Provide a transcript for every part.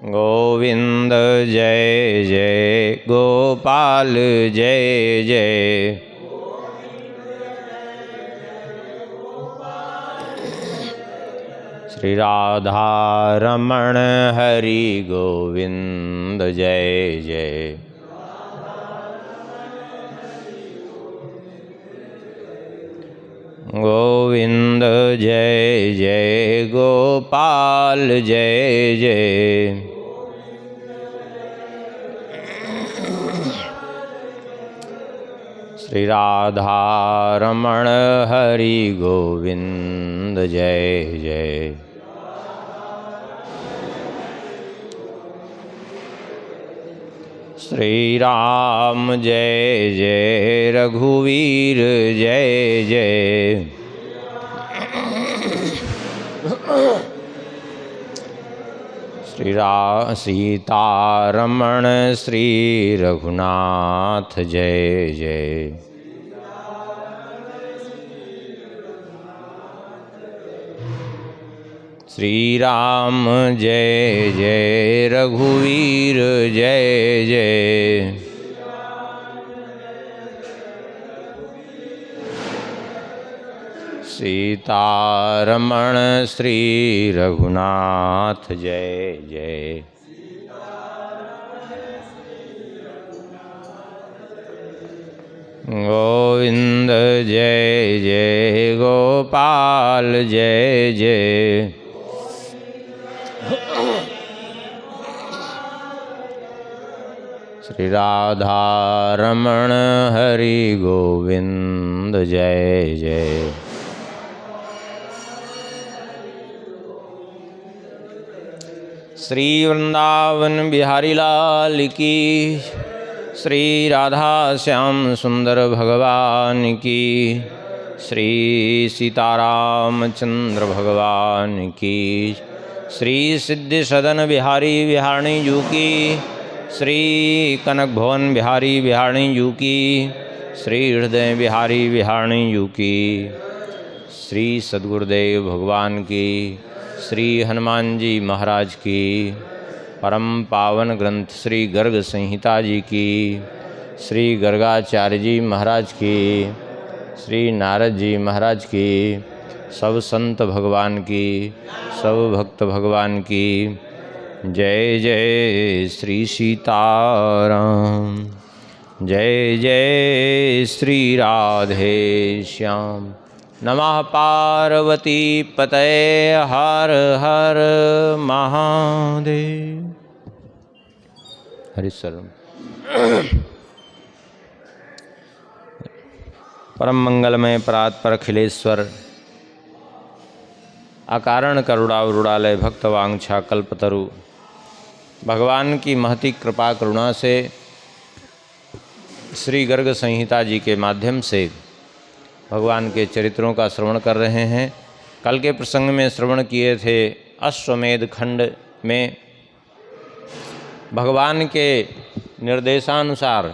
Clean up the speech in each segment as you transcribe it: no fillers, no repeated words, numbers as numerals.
गोविंद जय जय गोपाल जय जय। श्री राधा रमण हरि गोविंद जय जय। गोविंद जय जय गोपाल जय जय। श्री राधा रमण हरि गोविंद जय जय। श्री राम जय जय रघुवीर जय जय। सीतारमण श्री रघुनाथ जय जय। श्री राम जय जय रघुवीर जय जय। सीतारमण श्री रघुनाथ जय जय। गोविंद जय जय गोपाल जय जय। श्री राधा रमण हरि गोविंद जय जय। श्री वृंदावन बिहारी लाल की, श्री राधा श्याम सुंदर भगवान की, श्री सीतारामचंद्र भगवान की, श्री सिद्धि सदन बिहारी बिहारी जू की, श्री कनक भवन बिहारी बिहारी जू की, श्री हृदय बिहारी बिहारी जू की, श्री सद्गुरुदेव भगवान की, श्री हनुमान जी महाराज की, परम पावन ग्रंथ श्री गर्ग संहिता जी की, श्री गर्गाचार्य जी महाराज की, श्री नारद जी महाराज की, सब संत भगवान की, सब भक्त भगवान की। जय जय श्री सीताराम, जय जय श्री राधे श्याम। नमः पार्वती पतये हर हर महादेव। हरिशरण। परम मंगलमय परात्पर अखिलेश्वर अकारण करुणावरुणालय भक्तवांछा कल्पतरु भगवान की महती कृपा करुणा से श्री गर्ग संहिता जी के माध्यम से भगवान के चरित्रों का श्रवण कर रहे हैं। कल के प्रसंग में श्रवण किए थे अश्वमेध खंड में भगवान के निर्देशानुसार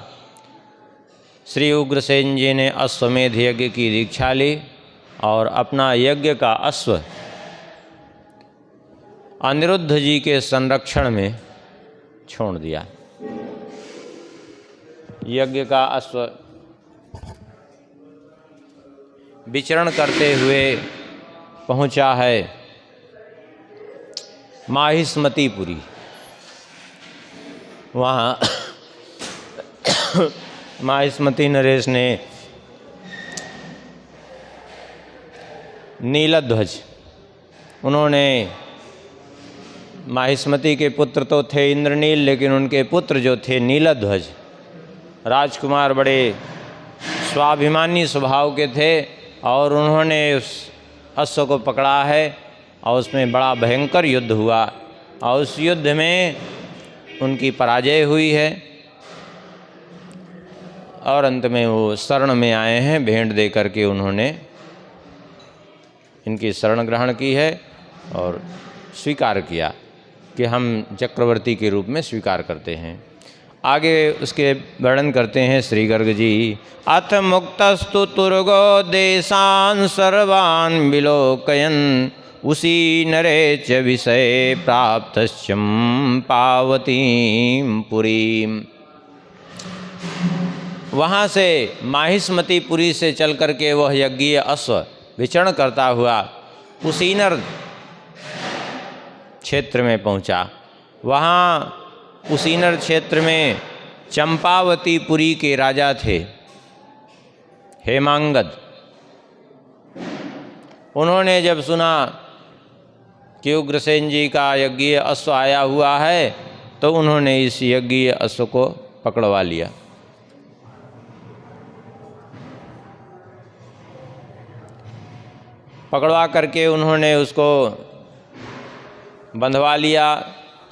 श्री उग्रसेन जी ने अश्वमेध यज्ञ की दीक्षा ली और अपना यज्ञ का अश्व अनिरुद्ध जी के संरक्षण में छोड़ दिया। यज्ञ का अश्व विचरण करते हुए पहुंचा है माहिष्मतीपुरी। वहाँ माहिष्मती नरेश ने नीलध्वज, उन्होंने माहिष्मती के पुत्र तो थे इंद्रनील, लेकिन उनके पुत्र जो थे नीलध्वज राजकुमार बड़े स्वाभिमानी स्वभाव के थे और उन्होंने उस अश्व को पकड़ा है और उसमें बड़ा भयंकर युद्ध हुआ और उस युद्ध में उनकी पराजय हुई है और अंत में वो शरण में आए हैं। भेंट दे करके उन्होंने इनकी शरण ग्रहण की है और स्वीकार किया कि हम चक्रवर्ती के रूप में स्वीकार करते हैं। आगे उसके वर्णन करते हैं श्री गर्ग जी। अथ मुक्तस्तु तुर्गो देशान सर्वान् विलोकयन् उसी नरे च विषय प्राप्तश्चम पावतीं पुरीं। वहाँ से माहिष्मतीपुरी से चल करके वह यज्ञीय अश्व विचरण करता हुआ उसीनर क्षेत्र में पहुँचा। वहाँ उसीनर क्षेत्र में चंपावतीपुरी के राजा थे हेमांगद। उन्होंने जब सुना कि उग्रसेन जी का यज्ञीय अश्व आया हुआ है तो उन्होंने इस यज्ञीय अश्व को पकड़वा लिया। पकड़वा करके उन्होंने उसको बंधवा लिया,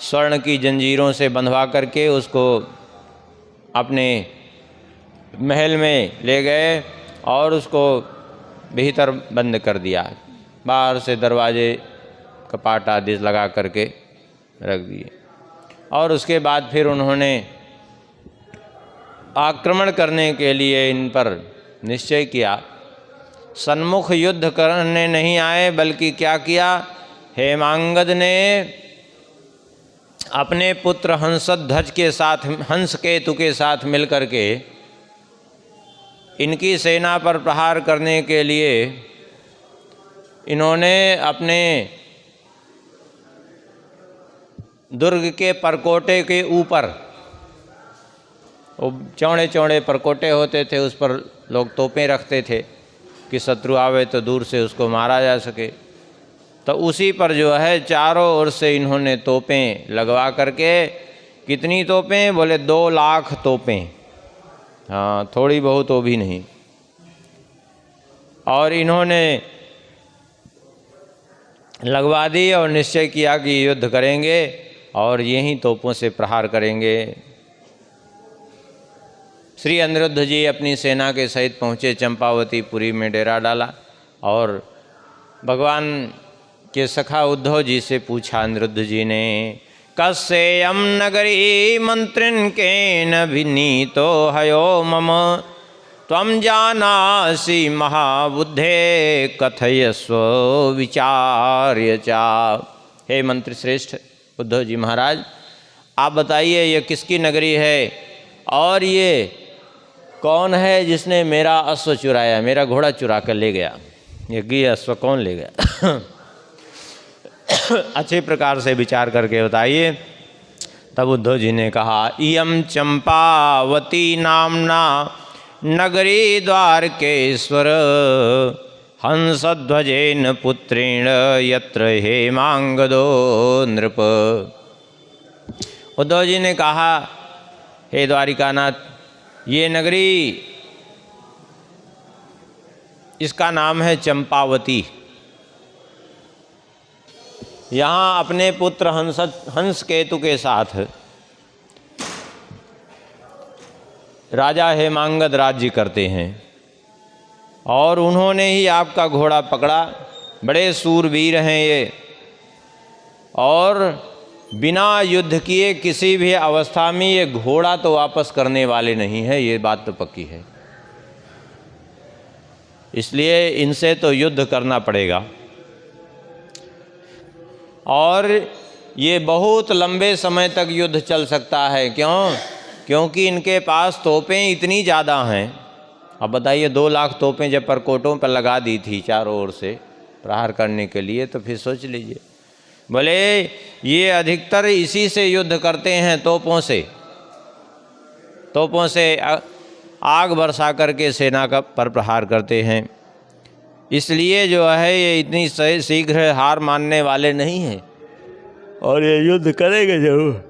स्वर्ण की जंजीरों से बंधवा करके उसको अपने महल में ले गए और उसको भीतर बंद कर दिया। बाहर से दरवाजे कपाट आदि लगा करके रख दिए। और उसके बाद फिर उन्होंने आक्रमण करने के लिए इन पर निश्चय किया। सन्मुख युद्ध करने नहीं आए, बल्कि क्या किया, हेमांगद ने अपने पुत्र हंसध्वज के साथ, हंसकेतु के साथ मिलकर के इनकी सेना पर प्रहार करने के लिए इन्होंने अपने दुर्ग के परकोटे के ऊपर, वो चौड़े चौड़े परकोटे होते थे, उस पर लोग तोपें रखते थे कि शत्रु आवे तो दूर से उसको मारा जा सके। तो उसी पर जो है चारों ओर से इन्होंने तोपें लगवा करके, कितनी तोपें, बोले 2 लाख तोपें, हाँ थोड़ी बहुत वो भी नहीं। और इन्होंने लगवा दी और निश्चय किया कि युद्ध करेंगे और यहीं तोपों से प्रहार करेंगे। श्री अनिरुद्ध जी अपनी सेना के सहित पहुँचे, चंपावतीपुरी में डेरा डाला और भगवान के सखा उद्धव जी से पूछा अनिरुद्ध जी ने, कस्येयं नगरी मंत्रिन केन विनीतो हयो मम, त्वं जानासि महाबुद्धे कथयस्व विचार्य चा। हे मंत्री श्रेष्ठ उद्धव जी महाराज, आप बताइए ये किसकी नगरी है और ये कौन है जिसने मेरा अश्व चुराया, मेरा घोड़ा चुरा कर ले गया, ये अश्व कौन ले गया? अच्छे प्रकार से विचार करके बताइए। तब उद्धव जी ने कहा, इयं चंपावती नामना नगरी द्वारकेश्वर, हंसध्वजेन पुत्रेण यत्र हेमांगदो नृप। उद्धव जी ने कहा, हे द्वारिकानाथ, ये नगरी, इसका नाम है चंपावती। यहाँ अपने पुत्र हंसकेतु के साथ राजा हेमांगद राज्य करते हैं और उन्होंने ही आपका घोड़ा पकड़ा। बड़े सूरवीर हैं ये और बिना युद्ध किए किसी भी अवस्था में ये घोड़ा तो वापस करने वाले नहीं है, ये बात तो पक्की है। इसलिए इनसे तो युद्ध करना पड़ेगा और ये बहुत लंबे समय तक युद्ध चल सकता है। क्यों? क्योंकि इनके पास तोपें इतनी ज़्यादा हैं। अब बताइए 2 लाख तोपें जब परकोटों पर लगा दी थी चारों ओर से प्रहार करने के लिए, तो फिर सोच लीजिए। बोले ये अधिकतर इसी से युद्ध करते हैं, तोपों से आग बरसा करके सेना का पर प्रहार करते हैं। इसलिए जो है ये इतनी शीघ्र हार मानने वाले नहीं हैं और ये युद्ध करेंगे जरूर।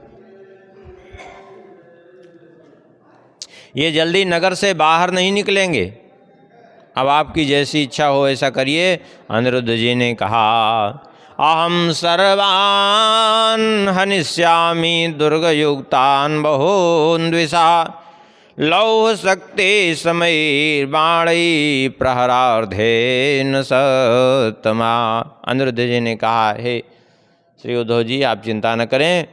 ये जल्दी नगर से बाहर नहीं निकलेंगे। अब आपकी जैसी इच्छा हो ऐसा करिए। अनिरुद्ध जी ने कहा, अहम सर्वान् हनिष्यामि दुर्गयुक्तान् बहून् द्विषा, लौह शक्ति समय बाणी प्रहरार्धेन सतमा। अनिरुद्ध जी ने कहा, हे श्री उद्धव जी, आप चिंता न करें,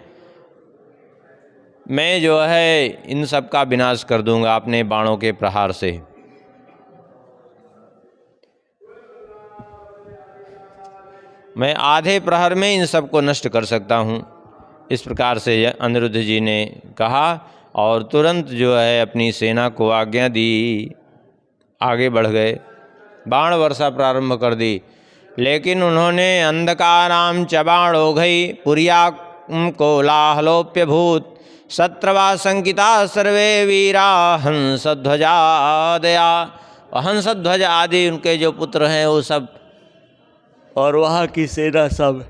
मैं जो है इन सब का विनाश कर दूंगा अपने बाणों के प्रहार से। मैं आधे प्रहर में इन सबको नष्ट कर सकता हूँ। इस प्रकार से अनिरुद्ध जी ने कहा और तुरंत जो है अपनी सेना को आज्ञा दी, आगे बढ़ गए, बाण वर्षा प्रारंभ कर दी। लेकिन उन्होंने अंधकाराम च बाणोघै पुरिया कोलाहलोप्य भूत शत्रवा संकिता सर्वे वीरा हंसध्वजादया। हंसध्वज आदि उनके जो पुत्र हैं वो सब और वहाँ की सेना सब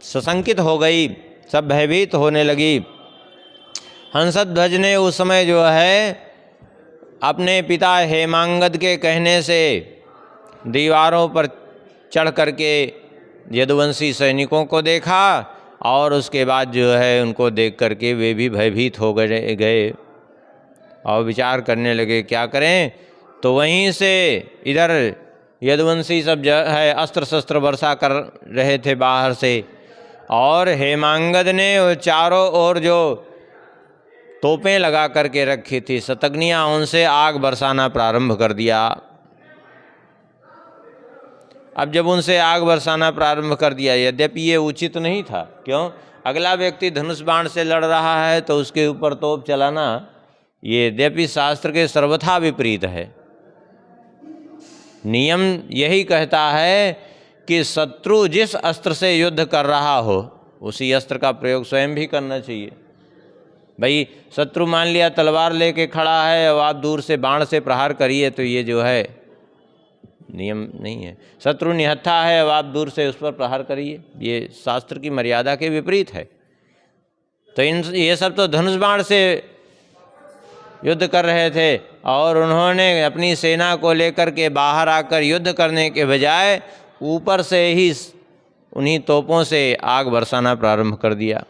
सशंकित हो गई, सब भयभीत होने लगी। हंसध्वज ने उस समय जो है अपने पिता हेमांगद के कहने से दीवारों पर चढ़ करके यदुवंशी सैनिकों को देखा और उसके बाद जो है उनको देख करके वे भी भयभीत हो गए और विचार करने लगे क्या करें। तो वहीं से इधर यदुवंशी सब जो है अस्त्र शस्त्र वर्षा कर रहे थे बाहर से, और हेमांगद ने चारों ओर जो तोपें लगा करके रखी थी शतघ्नियाँ, उनसे आग बरसाना प्रारंभ कर दिया। अब जब उनसे आग बरसाना प्रारंभ कर दिया, यद्यपि ये उचित नहीं था, क्यों, अगला व्यक्ति धनुष बाण से लड़ रहा है तो उसके ऊपर तोप चलाना ये यद्यपि शास्त्र के सर्वथा विपरीत है। नियम यही कहता है कि शत्रु जिस अस्त्र से युद्ध कर रहा हो उसी अस्त्र का प्रयोग स्वयं भी करना चाहिए। भाई शत्रु मान लिया तलवार लेके खड़ा है और आप दूर से बाण से प्रहार करिए, तो ये जो है नियम नहीं है। शत्रु निहत्था है अब आप दूर से उस पर प्रहार करिए, ये शास्त्र की मर्यादा के विपरीत है। तो ये सब तो धनुष बाण से युद्ध कर रहे थे और उन्होंने अपनी सेना को लेकर के बाहर आकर युद्ध करने के बजाय ऊपर से ही उन्हीं तोपों से आग बरसाना प्रारंभ कर दिया।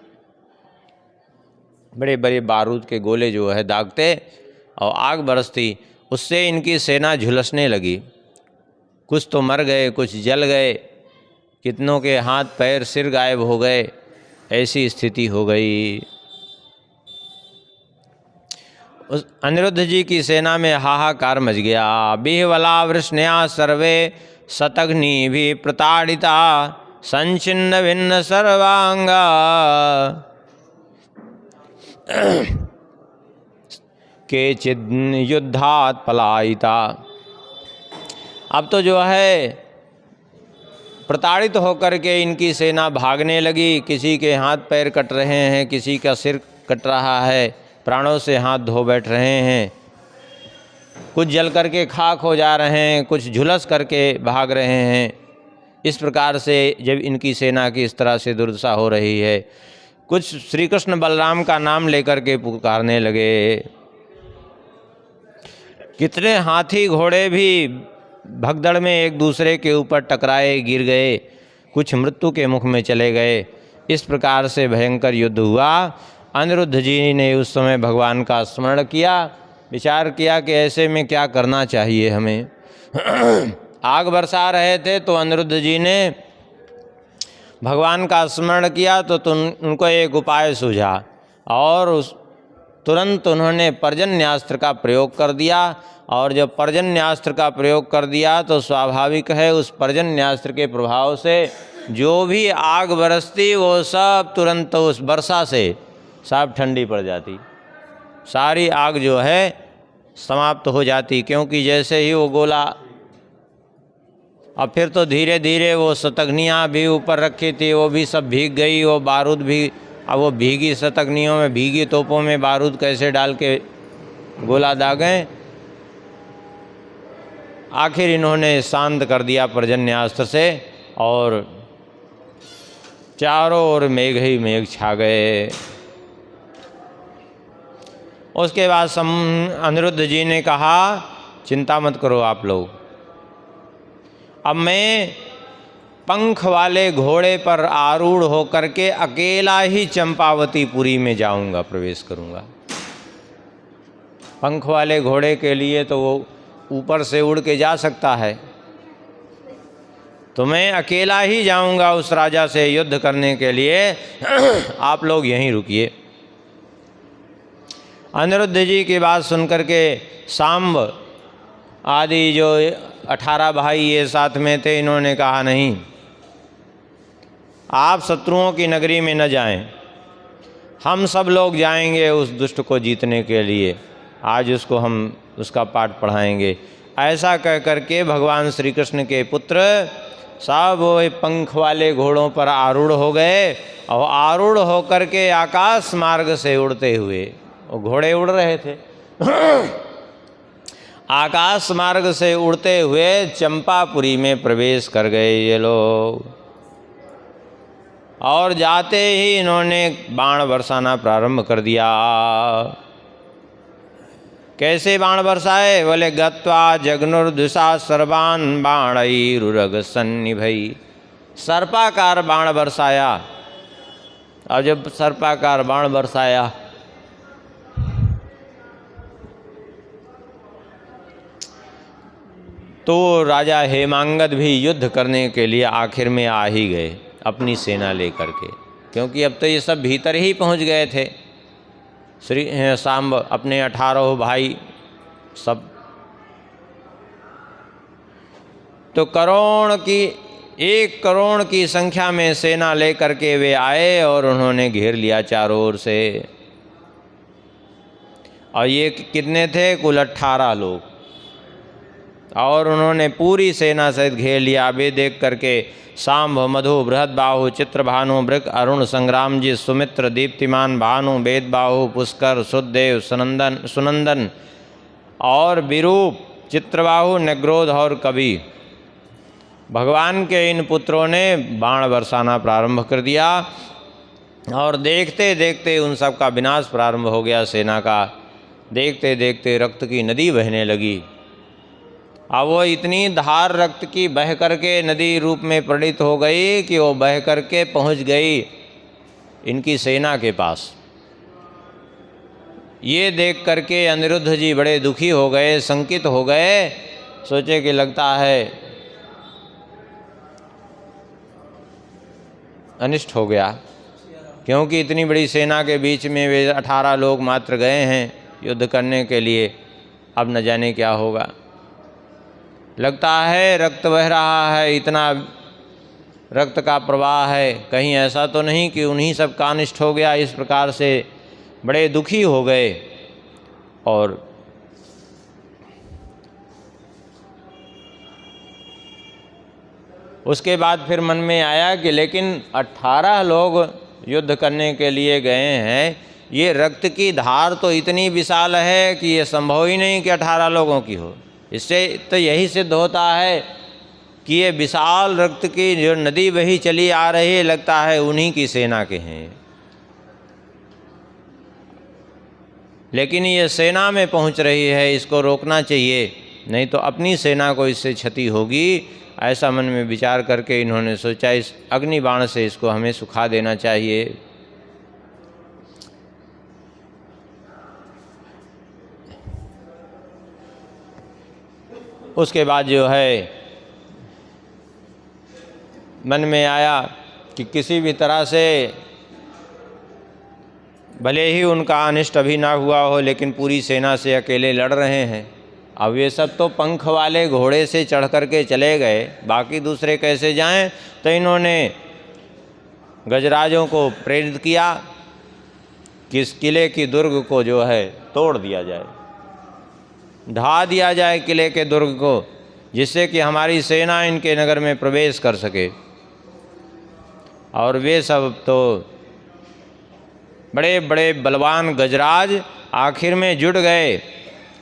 बड़े बड़े बारूद के गोले जो है दागते और आग बरसती, उससे इनकी सेना झुलसने लगी। कुछ तो मर गए, कुछ जल गए, कितनों के हाथ पैर सिर गायब हो गए, ऐसी स्थिति हो गई। उस अनिरुद्ध जी की सेना में हाहाकार मच गया। बिहवला वृष्ण्या सर्वे शतघ्नि भी प्रताड़िता संचिन्न भिन्न सर्वांगा केचिद युद्धात् पलायिता। अब तो जो है प्रताड़ित होकर के इनकी सेना भागने लगी। किसी के हाथ पैर कट रहे हैं, किसी का सिर कट रहा है, प्राणों से हाथ धो बैठ रहे हैं, कुछ जल करके खाक हो जा रहे हैं, कुछ झुलस करके भाग रहे हैं। इस प्रकार से जब इनकी सेना की इस तरह से दुर्दशा हो रही है, कुछ श्री कृष्ण बलराम का नाम लेकर के पुकारने लगे। कितने हाथी घोड़े भी भगदड़ में एक दूसरे के ऊपर टकराए, गिर गए, कुछ मृत्यु के मुख में चले गए। इस प्रकार से भयंकर युद्ध हुआ। अनिरुद्ध जी ने उस समय भगवान का स्मरण किया, विचार किया कि ऐसे में क्या करना चाहिए हमें। आग बरसा रहे थे तो अनिरुद्ध जी ने भगवान का स्मरण किया तो उनको एक उपाय सूझा और तुरंत उन्होंने पर्जन्यास्त्र का प्रयोग कर दिया। और जब पर्जन्यास्त्र का प्रयोग कर दिया तो स्वाभाविक है उस पर्जन्यास्त्र के प्रभाव से जो भी आग बरसती वो सब तुरंत उस वर्षा से सब ठंडी पड़ जाती, सारी आग जो है समाप्त हो जाती। क्योंकि जैसे ही वो गोला, अब फिर तो धीरे धीरे वो शतघ्नियाँ भी ऊपर रखी थी वो भी सब भीग गई, वो बारूद भी, अब वो भीगी शतघ्नियों में, भीगी तोपों में बारूद कैसे डाल के गोला दागें। आखिर इन्होंने शांत कर दिया पर्जन्यास्त्र से और चारों ओर मेघ ही मेघ छा गए। उसके बाद अनिरुद्ध जी ने कहा चिंता मत करो आप लोग, अब मैं पंख वाले घोड़े पर आरूढ़ होकर के अकेला ही चंपावतीपुरी में जाऊंगा, प्रवेश करूंगा। पंख वाले घोड़े के लिए तो वो ऊपर से उड़ के जा सकता है, तो मैं अकेला ही जाऊंगा उस राजा से युद्ध करने के लिए, आप लोग यहीं रुकिए। अनिरुद्ध जी की बात सुनकर के सांब आदि जो 18 भाई ये साथ में थे, इन्होंने कहा नहीं, आप शत्रुओं की नगरी में न जाएं, हम सब लोग जाएंगे उस दुष्ट को जीतने के लिए, आज उसको हम उसका पाठ पढ़ाएंगे। ऐसा कह करके भगवान श्री कृष्ण के पुत्र सब वो पंख वाले घोड़ों पर आरूढ़ हो गए और आरूढ़ होकर के आकाश मार्ग से उड़ते हुए, वो घोड़े उड़ रहे थे आकाश मार्ग से उड़ते हुए चंपापुरी में प्रवेश कर गए ये लोग। और जाते ही इन्होंने बाण बरसाना प्रारंभ कर दिया। कैसे बाण बरसाए? बोले गत्वा जगनुर्दुषा सर्वान् बाणैरुरग सन्निभै, सर्पाकार बाण बरसाया। और जब सर्पाकार बाण बरसाया तो राजा हेमांगद भी युद्ध करने के लिए आखिर में आ ही गए अपनी सेना लेकर के, क्योंकि अब तो ये सब भीतर ही पहुंच गए थे। श्री सांब अपने 18 भाई सब, तो एक करोड़ की संख्या में सेना लेकर के वे आए और उन्होंने घेर लिया चारों ओर से। और ये कितने थे? कुल 18 लोग। और उन्होंने पूरी सेना सहित घेर लिया। वे देख करके सांब, मधु, बृहदबाहु, चित्रभानु, वृक, अरुण, संग्रामजी, सुमित्र, दीप्तिमान, भानु, वेदबाहु, पुष्कर, सुदेव, सुनंदन और विरूप, चित्रबाहु, नग्रोध और कवि, भगवान के इन पुत्रों ने बाण बरसाना प्रारंभ कर दिया। और देखते देखते उन सब का विनाश प्रारंभ हो गया सेना का। देखते देखते रक्त की नदी बहने लगी। अब वो इतनी धार रक्त की बह करके नदी रूप में परिणित हो गई कि वो बह करके पहुंच गई इनकी सेना के पास। ये देख करके अनिरुद्ध जी बड़े दुखी हो गए, शंकित हो गए। सोचे कि लगता है अनिष्ट हो गया, क्योंकि इतनी बड़ी सेना के बीच में वे 18 लोग मात्र गए हैं युद्ध करने के लिए, अब न जाने क्या होगा। लगता है रक्त बह रहा है, इतना रक्त का प्रवाह है, कहीं ऐसा तो नहीं कि उन्हीं सब का अनिष्ट हो गया। इस प्रकार से बड़े दुखी हो गए। और उसके बाद फिर मन में आया कि लेकिन 18 लोग युद्ध करने के लिए गए हैं, ये रक्त की धार तो इतनी विशाल है कि ये संभव ही नहीं कि 18 लोगों की हो। इससे तो यही सिद्ध होता है कि ये विशाल रक्त की जो नदी बही चली आ रही है, लगता है उन्हीं की सेना के हैं। लेकिन ये सेना में पहुंच रही है, इसको रोकना चाहिए, नहीं तो अपनी सेना को इससे क्षति होगी। ऐसा मन में विचार करके इन्होंने सोचा इस अग्नि बाण से इसको हमें सुखा देना चाहिए। उसके बाद जो है मन में आया कि किसी भी तरह से भले ही उनका अनिष्ट अभी ना हुआ हो, लेकिन पूरी सेना से अकेले लड़ रहे हैं। अब ये सब तो पंख वाले घोड़े से चढ़ करके चले गए, बाकी दूसरे कैसे जाएं? तो इन्होंने गजराजों को प्रेरित किया कि इस किले की दुर्ग को जो है तोड़ दिया जाए, ढा दिया जाए किले के दुर्ग को, जिससे कि हमारी सेना इनके नगर में प्रवेश कर सके। और वे सब तो बड़े बड़े बलवान गजराज आखिर में जुट गए।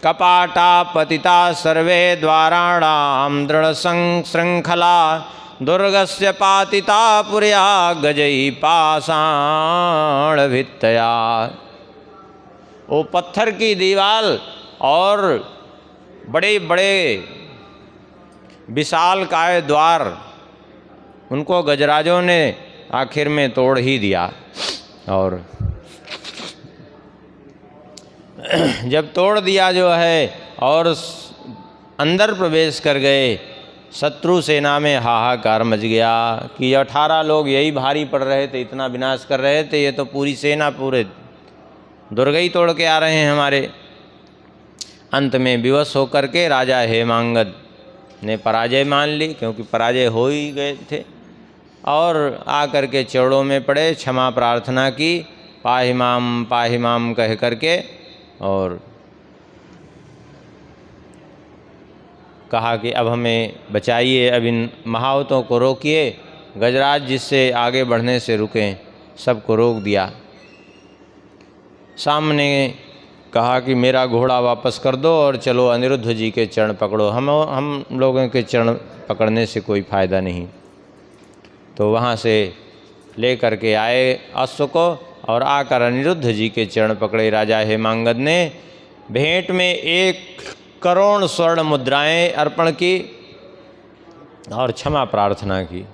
कपाटा पतिता सर्वे द्वाराणाम दृढ़ श्रृंखला, दुर्गस्य पातिता पुर्या गजई पाषाण भित्तया। वो पत्थर की दीवार और बड़े बड़े विशाल काय द्वार, उनको गजराजों ने आखिर में तोड़ ही दिया। और जब तोड़ दिया जो है और अंदर प्रवेश कर गए, शत्रु सेना में हाहाकार मच गया कि 18 लोग यही भारी पड़ रहे थे, इतना विनाश कर रहे थे, ये तो पूरी सेना पूरे दुर्ग ही तोड़ के आ रहे हैं हमारे। अंत में विवश होकर के राजा हेमांगद ने पराजय मान ली, क्योंकि पराजय हो ही गए थे, और आकर के चरणों में पड़े, क्षमा प्रार्थना की, पाहि माम कह करके, और कहा कि अब हमें बचाइए, अब इन महावतों को रोकिए। गजराज जिससे आगे बढ़ने से रुकें, सबको रोक दिया। सामने कहा कि मेरा घोड़ा वापस कर दो और चलो अनिरुद्ध जी के चरण पकड़ो, हम लोगों के चरण पकड़ने से कोई फ़ायदा नहीं। तो वहाँ से ले कर के आए अश्व को, और आकर अनिरुद्ध जी के चरण पकड़े राजा हेमांगद ने। भेंट में 1 करोड़ स्वर्ण मुद्राएं अर्पण की और क्षमा प्रार्थना की।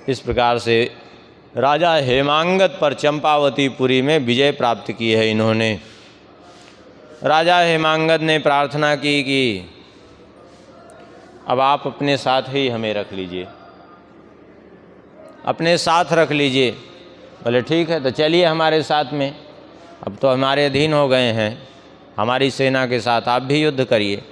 इस प्रकार से राजा हेमांगद पर चंपावतीपुरी में विजय प्राप्त की है इन्होंने। राजा हेमांगद ने प्रार्थना की कि अब आप अपने साथ ही हमें रख लीजिए, अपने साथ रख लीजिए। बोले ठीक है, तो चलिए हमारे साथ में, अब तो हमारे अधीन हो गए हैं, हमारी सेना के साथ आप भी युद्ध करिए।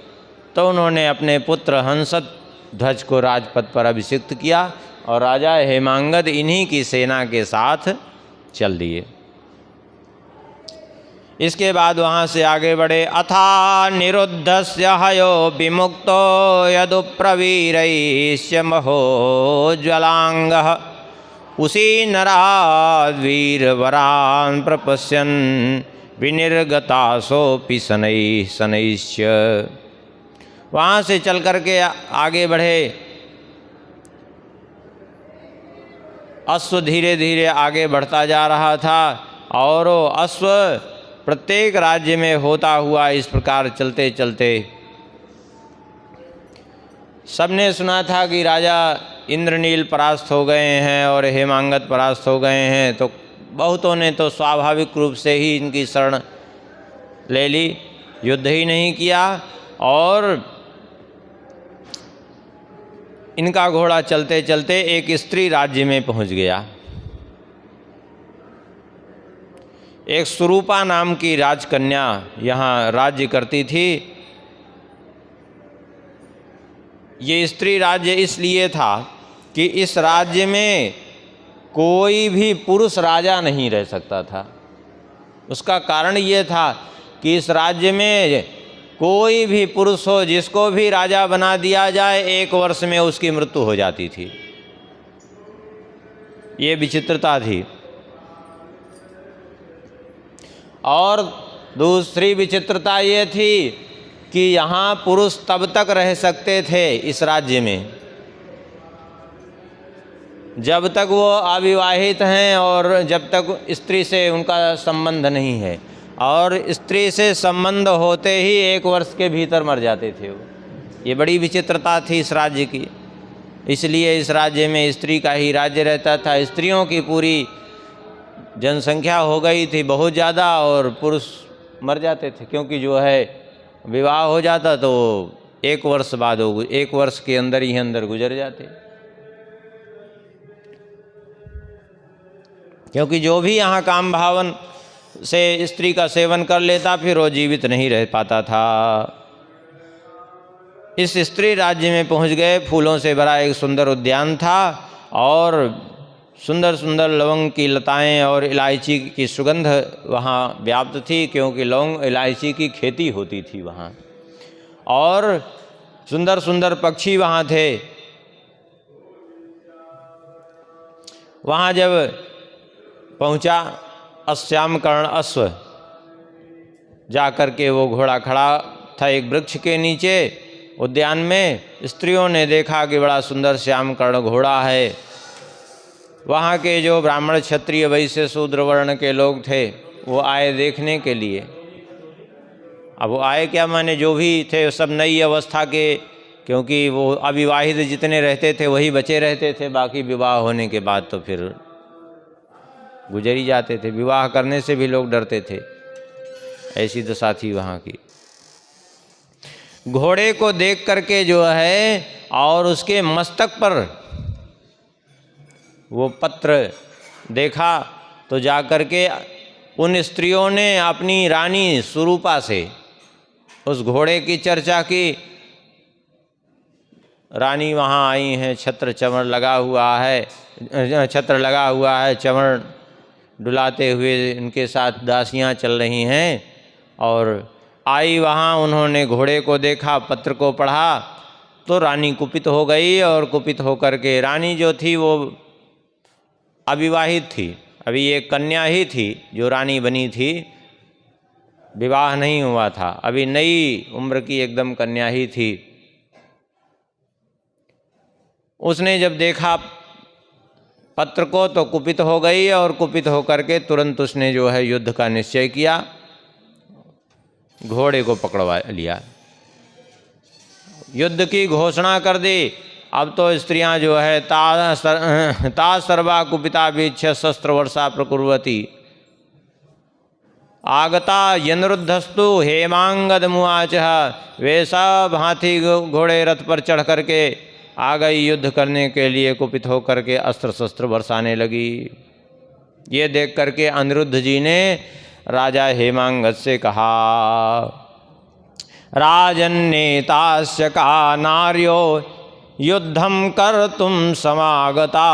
तो उन्होंने अपने पुत्र हंसध्वज को राजपद पर अभिषिक्त किया और राजा हेमांगद इन्हीं की सेना के साथ चल दिए। इसके बाद वहाँ से आगे बढ़े। अथा निरुद्धस्य हयो विमुक्तो यदुप्रवीरैश्च महोज्ज्वलांगः उसी नराद् वीरवरान् प्रपश्यन् विनिर्गतासोऽपि शनैः शनैश्च। वहाँ से चल करके आगे बढ़े। अश्व धीरे धीरे आगे बढ़ता जा रहा था और अश्व प्रत्येक राज्य में होता हुआ इस प्रकार चलते चलते सबने सुना था कि राजा इंद्रनील परास्त हो गए हैं और हेमांगद परास्त हो गए हैं। तो बहुतों ने तो स्वाभाविक रूप से ही इनकी शरण ले ली, युद्ध ही नहीं किया, और इनका घोड़ा चलते चलते एक स्त्री राज्य में पहुंच गया। एक सुरूपा नाम की राजकन्या यहाँ राज्य करती थी। ये स्त्री राज्य इसलिए था कि इस राज्य में कोई भी पुरुष राजा नहीं रह सकता था। उसका कारण ये था कि इस राज्य में कोई भी पुरुष हो जिसको भी राजा बना दिया जाए 1 वर्ष में उसकी मृत्यु हो जाती थी। ये विचित्रता थी। और दूसरी विचित्रता ये थी कि यहाँ पुरुष तब तक रह सकते थे इस राज्य में जब तक वो अविवाहित हैं और जब तक स्त्री से उनका संबंध नहीं है, और स्त्री से संबंध होते ही 1 वर्ष के भीतर मर जाते थे वो। ये बड़ी विचित्रता थी इस राज्य की। इसलिए इस राज्य में स्त्री का ही राज्य रहता था। स्त्रियों की पूरी जनसंख्या हो गई थी बहुत ज़्यादा और पुरुष मर जाते थे, क्योंकि जो है विवाह हो जाता तो 1 वर्ष बाद 1 वर्ष के अंदर ही अंदर गुजर जाते। क्योंकि जो भी यहाँ काम भावन से स्त्री का सेवन कर लेता फिर वो जीवित नहीं रह पाता था। इस स्त्री राज्य में पहुँच गए। फूलों से भरा एक सुंदर उद्यान था और सुंदर सुंदर लवंग की लताएं और इलायची की सुगंध वहाँ व्याप्त थी, क्योंकि लौंग इलायची की खेती होती थी वहाँ। और सुंदर सुंदर पक्षी वहाँ थे। वहाँ जब पहुँचा अश्यामकर्ण अश्व, जा कर के वो घोड़ा खड़ा था एक वृक्ष के नीचे उद्यान में। स्त्रियों ने देखा कि बड़ा सुंदर श्यामकर्ण घोड़ा है। वहाँ के जो ब्राह्मण क्षत्रिय वैश्य शूद्र वर्ण के लोग थे वो आए देखने के लिए। अब वो आए क्या, माने जो भी थे सब नई अवस्था के, क्योंकि वो अविवाहित जितने रहते थे वही बचे रहते थे, बाकी विवाह होने के बाद तो फिर गुजर ही जाते थे। विवाह करने से भी लोग डरते थे, ऐसी दशा थी वहाँ की। घोड़े को देख करके जो है और उसके मस्तक पर वो पत्र देखा तो जा कर के उन स्त्रियों ने अपनी रानी सुरूपा से उस घोड़े की चर्चा की। रानी वहाँ आई हैं, छत्र चमर लगा हुआ है, छत्र लगा हुआ है, चमर डुलाते हुए इनके साथ दासियाँ चल रही हैं। और आई वहाँ, उन्होंने घोड़े को देखा, पत्र को पढ़ा, तो रानी कुपित हो गई। और कुपित होकर के, रानी जो थी वो अविवाहित थी, अभी एक कन्या ही थी जो रानी बनी थी, विवाह नहीं हुआ था, अभी नई उम्र की एकदम कन्या ही थी। उसने जब देखा पत्र को तो कुपित हो गई, और कुपित होकर के तुरंत उसने जो है युद्ध का निश्चय किया, घोड़े को पकड़वा लिया, युद्ध की घोषणा कर दी। अब तो स्त्रियां जो है ता सर्वा कुपिता बीच्छ शस्त्र वर्षा प्रकुर्वती आगता यनरुद्धस्तु हेमांगद मुआच। वे सब हाथी घोड़े रथ पर चढ़ करके आ गई युद्ध करने के लिए, कुपित होकर के अस्त्र शस्त्र बरसाने लगी। ये देख करके अनिरुद्ध जी ने राजा हेमांगद से कहा, राजन्नेतास्य का नार्यो युद्धम कर्तुम समागता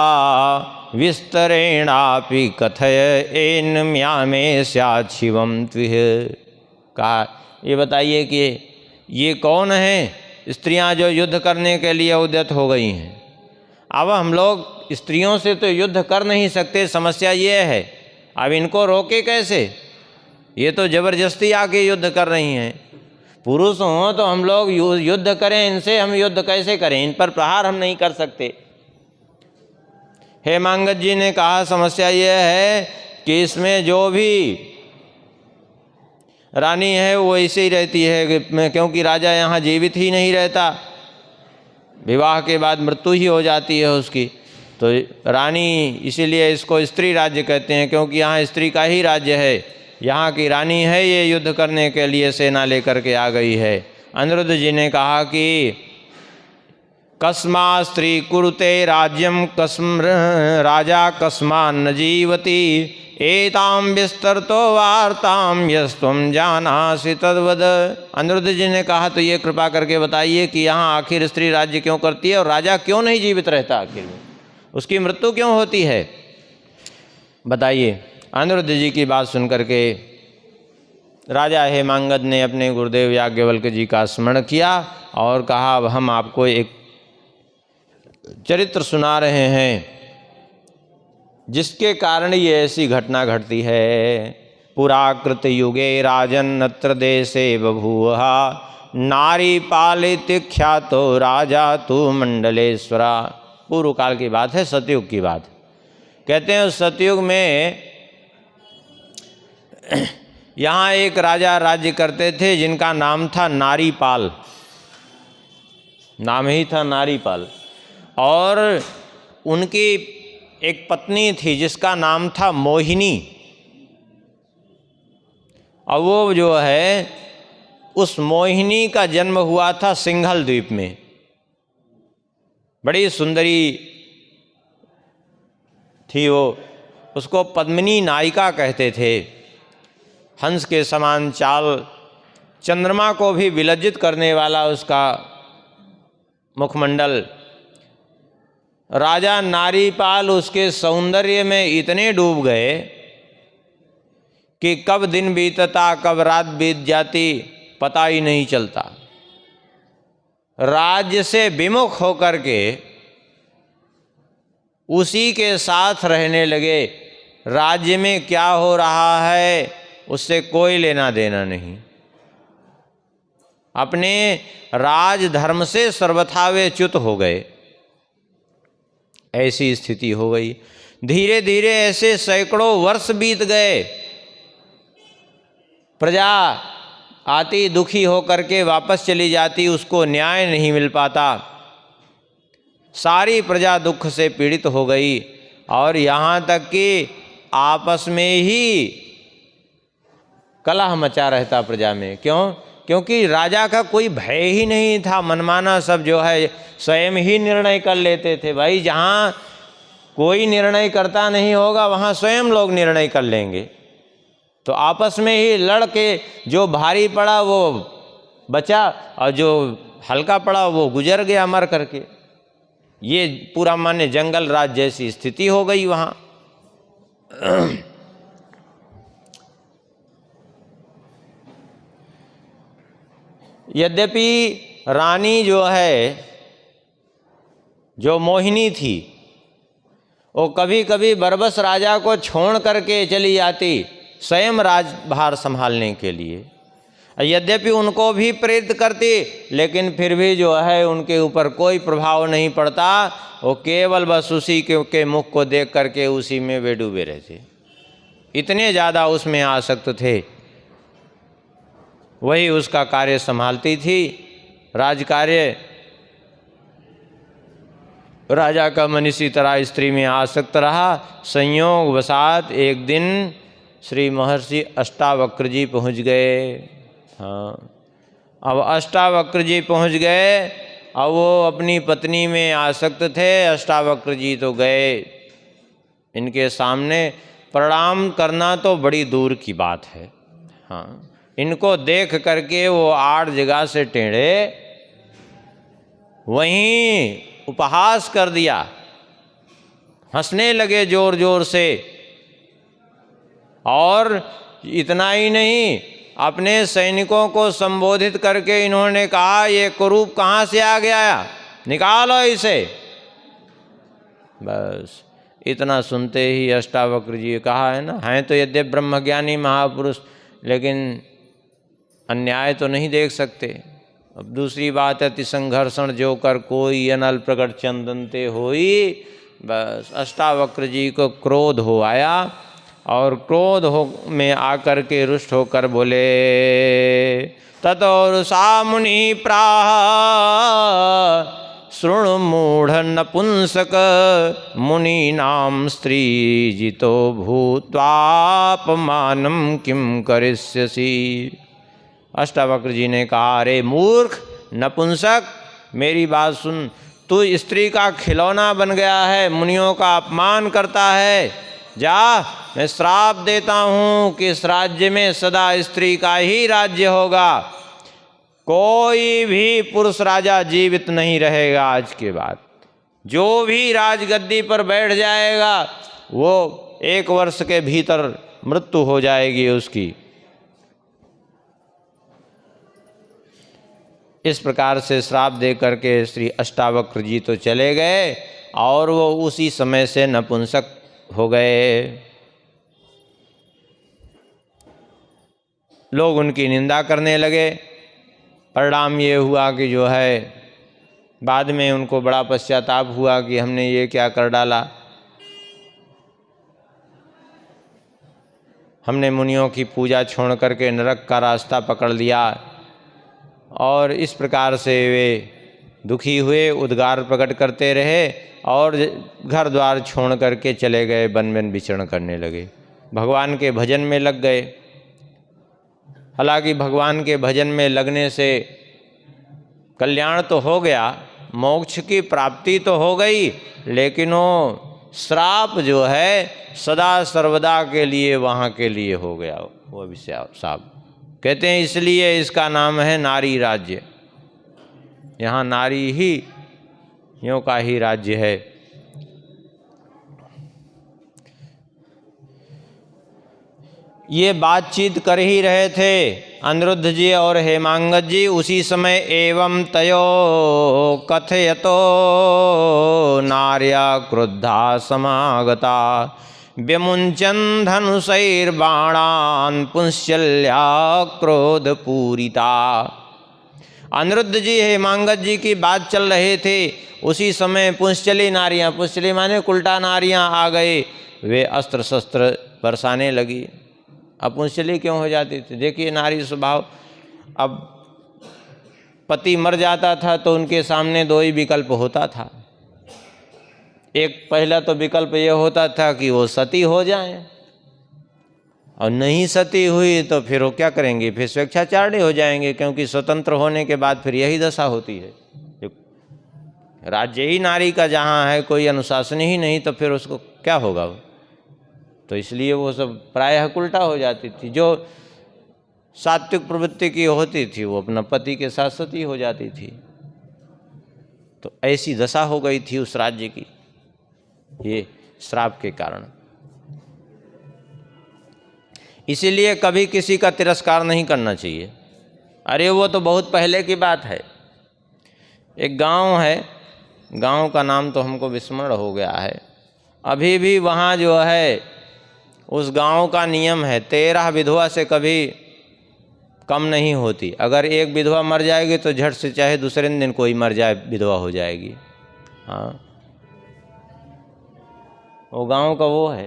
विस्तरेणापि कथय एन म्यामे स्यात् शिवम त्विह। कहा, ये बताइए कि ये कौन है स्त्रियां जो युद्ध करने के लिए उद्यत हो गई हैं। अब हम लोग स्त्रियों से तो युद्ध कर नहीं सकते, समस्या ये है, अब इनको रोके कैसे, ये तो जबरदस्ती आके युद्ध कर रही हैं। पुरुष हों तो हम लोग युद्ध करें इनसे, हम युद्ध कैसे करें, इन पर प्रहार हम नहीं कर सकते। हेमांगद जी ने कहा, समस्या ये है कि इसमें जो भी रानी है वो ऐसे ही रहती है, क्योंकि राजा यहाँ जीवित ही नहीं रहता, विवाह के बाद मृत्यु ही हो जाती है उसकी। तो रानी, इसीलिए इसको स्त्री राज्य कहते हैं, क्योंकि यहाँ स्त्री का ही राज्य है। यहाँ की रानी है, ये युद्ध करने के लिए सेना लेकर के आ गई है। अनिरुद्ध जी ने कहा कि कस्मा स्त्री कुरुते राज्यम कस्म राजा कस्मान न जीवती एताम विस्तरतो वार्ताम यस्तुम जानासि तद्वद। अनिरुद्ध जी ने कहा, तो ये कृपा करके बताइए कि यहाँ आखिर स्त्री राज्य क्यों करती है और राजा क्यों नहीं जीवित रहता, आखिर में उसकी मृत्यु क्यों होती है, बताइए। अनिरुद्ध जी की बात सुनकर के राजा हेमांगद ने अपने गुरुदेव याज्ञवल्क्य जी का स्मरण किया और कहा, अब हम आपको एक चरित्र सुना रहे हैं जिसके कारण ये ऐसी घटना घटती है। पुराकृत युगे राजन अत्र देशे बभूवहा नारी पालित ख्यातो राजा तु मंडलेश्वरा। पूर्व काल की बात है, सतयुग की बात। कहते हैं उस सतयुग में यहाँ एक राजा राज्य करते थे जिनका नाम था नारीपाल, नाम ही था नारीपाल। और उनकी एक पत्नी थी जिसका नाम था मोहिनी। और वो जो है, उस मोहिनी का जन्म हुआ था सिंघल द्वीप में। बड़ी सुंदरी थी वो, उसको पद्मिनी नायिका कहते थे। हंस के समान चाल, चंद्रमा को भी विलज्जित करने वाला उसका मुखमंडल। राजा नारीपाल उसके सौंदर्य में इतने डूब गए कि कब दिन बीतता कब रात बीत जाती पता ही नहीं चलता। राज्य से विमुख होकर के उसी के साथ रहने लगे। राज्य में क्या हो रहा है उससे कोई लेना देना नहीं, अपने राजधर्म से सर्वथा वे च्युत हो गए। ऐसी स्थिति हो गई। धीरे धीरे ऐसे सैकड़ों वर्ष बीत गए। प्रजा आती दुखी होकर के वापस चली जाती, उसको न्याय नहीं मिल पाता। सारी प्रजा दुख से पीड़ित हो गई और यहाँ तक कि आपस में ही कलह मचा रहता प्रजा में। क्यों? क्योंकि राजा का कोई भय ही नहीं था। मनमाना सब जो है स्वयं ही निर्णय कर लेते थे। भाई जहाँ कोई निर्णय करता नहीं होगा वहाँ स्वयं लोग निर्णय कर लेंगे। तो आपस में ही लड़ के जो भारी पड़ा वो बचा और जो हल्का पड़ा वो गुजर गया मर करके। ये पूरा माने जंगल राज जैसी स्थिति हो गई वहाँ। यद्यपि रानी जो है, जो मोहिनी थी, वो कभी कभी बरबस राजा को छोड़ करके चली जाती स्वयं राजभार संभालने के लिए। यद्यपि उनको भी प्रेरित करती, लेकिन फिर भी जो है उनके ऊपर कोई प्रभाव नहीं पड़ता। वो केवल बस उसी के मुख को देख करके उसी में वे डूबे रहते, इतने ज़्यादा उसमें आसक्त थे। वही उसका कार्य संभालती थी, राजकार्य। राजा का मन इसी तरह स्त्री में आसक्त रहा। संयोग वसात एक दिन श्री महर्षि अष्टावक्र जी पहुँच गए। हाँ, अब अष्टावक्र जी पहुँच गए। अब वो अपनी पत्नी में आसक्त थे। अष्टावक्र जी तो गए इनके सामने, प्रणाम करना तो बड़ी दूर की बात है। हाँ, इनको देख करके वो 8 जगह से टेढ़े, वहीं उपहास कर दिया, हंसने लगे जोर जोर से। और इतना ही नहीं, अपने सैनिकों को संबोधित करके इन्होंने कहा, ये कुरूप कहाँ से आ गया, निकालो इसे। बस इतना सुनते ही अष्टावक्र जी, कहा है ना, हैं तो यद्यपि ब्रह्मज्ञानी महापुरुष, लेकिन अन्याय तो नहीं देख सकते। अब दूसरी बात है, अति संघर्षण जो कर कोई, अनल प्रकट चंदनते होई। बस अष्टावक्र जी को क्रोध हो आया, और क्रोध हो में आकर के रुष्ट होकर बोले, ततो सा मुनि प्राह शृणु मूढ़ नपुंसक मुनि नाम स्त्री जितो भूत्वापमानम किम करिष्यसि। अष्टावक्र जी ने कहा, अरे मूर्ख नपुंसक, मेरी बात सुन। तू स्त्री का खिलौना बन गया है, मुनियों का अपमान करता है। जा, मैं श्राप देता हूँ कि इस राज्य में सदा स्त्री का ही राज्य होगा। कोई भी पुरुष राजा जीवित नहीं रहेगा आज के बाद। जो भी राजगद्दी पर बैठ जाएगा वो 1 वर्ष के भीतर मृत्यु हो जाएगी उसकी। इस प्रकार से श्राप दे करके श्री अष्टावक्र जी तो चले गए, और वो उसी समय से नपुंसक हो गए। लोग उनकी निंदा करने लगे। परिणाम ये हुआ कि जो है बाद में उनको बड़ा पश्चाताप हुआ कि हमने ये क्या कर डाला, हमने मुनियों की पूजा छोड़ करके नरक का रास्ता पकड़ लिया। और इस प्रकार से वे दुखी हुए, उद्गार प्रकट करते रहे, और घर द्वार छोड़ करके चले गए, वन में विचरण करने लगे, भगवान के भजन में लग गए। हालांकि भगवान के भजन में लगने से कल्याण तो हो गया, मोक्ष की प्राप्ति तो हो गई, लेकिन वो श्राप जो है सदा सर्वदा के लिए वहाँ के लिए हो गया वो अभिशाप साहब। कहते हैं इसलिए इसका नाम है नारी राज्य। यहाँ नारी ही यों का ही राज्य है। ये बातचीत कर ही रहे थे अनिरुद्ध जी और हेमांगत जी। उसी समय एवं तयो कथयतो नार्या क्रुद्धा समागता व्यमुंचन धनुषैर्बाणान् पुंश्चल्या क्रोधपूरिता। अनिरुद्ध जी हेमांगत जी की बात चल रहे थे, उसी समय पुंश्चली नारियां, पुंश्चली माने उल्टा नारियां आ गए, वे अस्त्र शस्त्र बरसाने लगी। अब पुंश्चली क्यों हो जाती थी? देखिए नारी स्वभाव। अब पति मर जाता था तो उनके सामने 2 ही विकल्प होता था। एक पहला तो विकल्प ये होता था कि वो सती हो जाएं, और नहीं सती हुई तो फिर वो क्या करेंगे, फिर स्वेच्छाचारिणी हो जाएंगे, क्योंकि स्वतंत्र होने के बाद फिर यही दशा होती है। राज्य ही नारी का जहाँ है, कोई अनुशासन ही नहीं, तो फिर उसको क्या होगा? तो इसलिए वो सब प्रायः उल्टा हो जाती थी। जो सात्विक प्रवृत्ति की होती थी वो अपना पति के साथ सती हो जाती थी। तो ऐसी दशा हो गई थी उस राज्य की, ये श्राप के कारण। इसीलिए कभी किसी का तिरस्कार नहीं करना चाहिए। अरे वो तो बहुत पहले की बात है। एक गांव है, गांव का नाम तो हमको विस्मरण हो गया है। अभी भी वहाँ जो है उस गांव का नियम है 13 विधवा से कभी कम नहीं होती। अगर एक विधवा मर जाएगी तो झट से चाहे दूसरे दिन कोई मर जाए विधवा हो जाएगी। हाँ, वो गांव का वो है,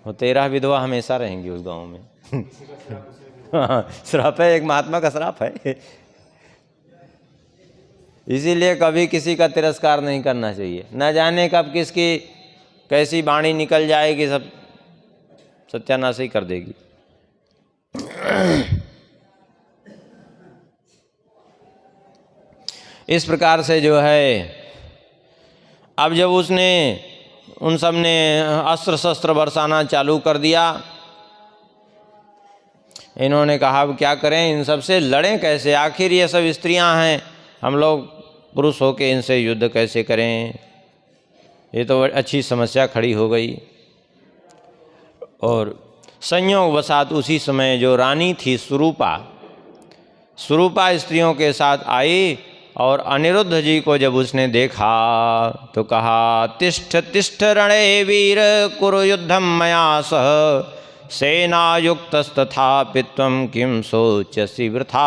वो 13 विधवा हमेशा रहेंगी उस गांव में। हाँ, श्राप है, एक महात्मा का श्राप है। इसीलिए कभी किसी का तिरस्कार नहीं करना चाहिए। न जाने कब किसकी कैसी वाणी निकल जाएगी, सब सत्यानाश ही कर देगी। इस प्रकार से जो है, अब जब उसने उन सब ने अस्त्र शस्त्र बरसाना चालू कर दिया, इन्होंने कहा अब क्या करें, इन सब से लड़ें कैसे, आखिर ये सब स्त्रियां हैं, हम लोग पुरुष होके इनसे युद्ध कैसे करें। ये तो अच्छी समस्या खड़ी हो गई। और संयोगवशात उसी समय जो रानी थी सुरूपा स्त्रियों के साथ आई, और अनिरुद्ध जी को जब उसने देखा तो कहा तिष्ठ तिष्ठ रणे वीर कुरु युद्धम मया सह सेनायुक्तस्तथापि त्वं किं शोचसि वृथा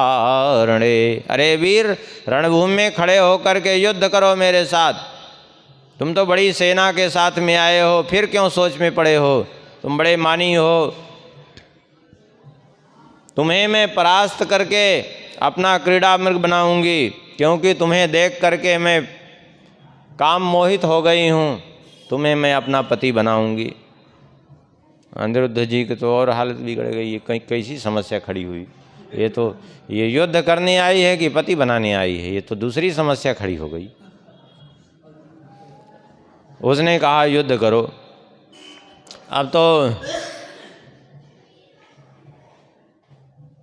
रणे। अरे वीर, रणभूमि में खड़े होकर के युद्ध करो मेरे साथ। तुम तो बड़ी सेना के साथ में आए हो, फिर क्यों सोच में पड़े हो? तुम बड़े मानी हो, तुम्हें मैं परास्त करके अपना क्रीड़ा मृग बनाऊंगी, क्योंकि तुम्हें देख करके मैं काम मोहित हो गई हूँ, तुम्हें मैं अपना पति बनाऊंगी। अनिरुद्ध जी की तो और हालत बिगड़ गई। ये कैसी समस्या खड़ी हुई? ये युद्ध करने आई है कि पति बनाने आई है? ये तो दूसरी समस्या खड़ी हो गई। उसने कहा युद्ध करो। अब तो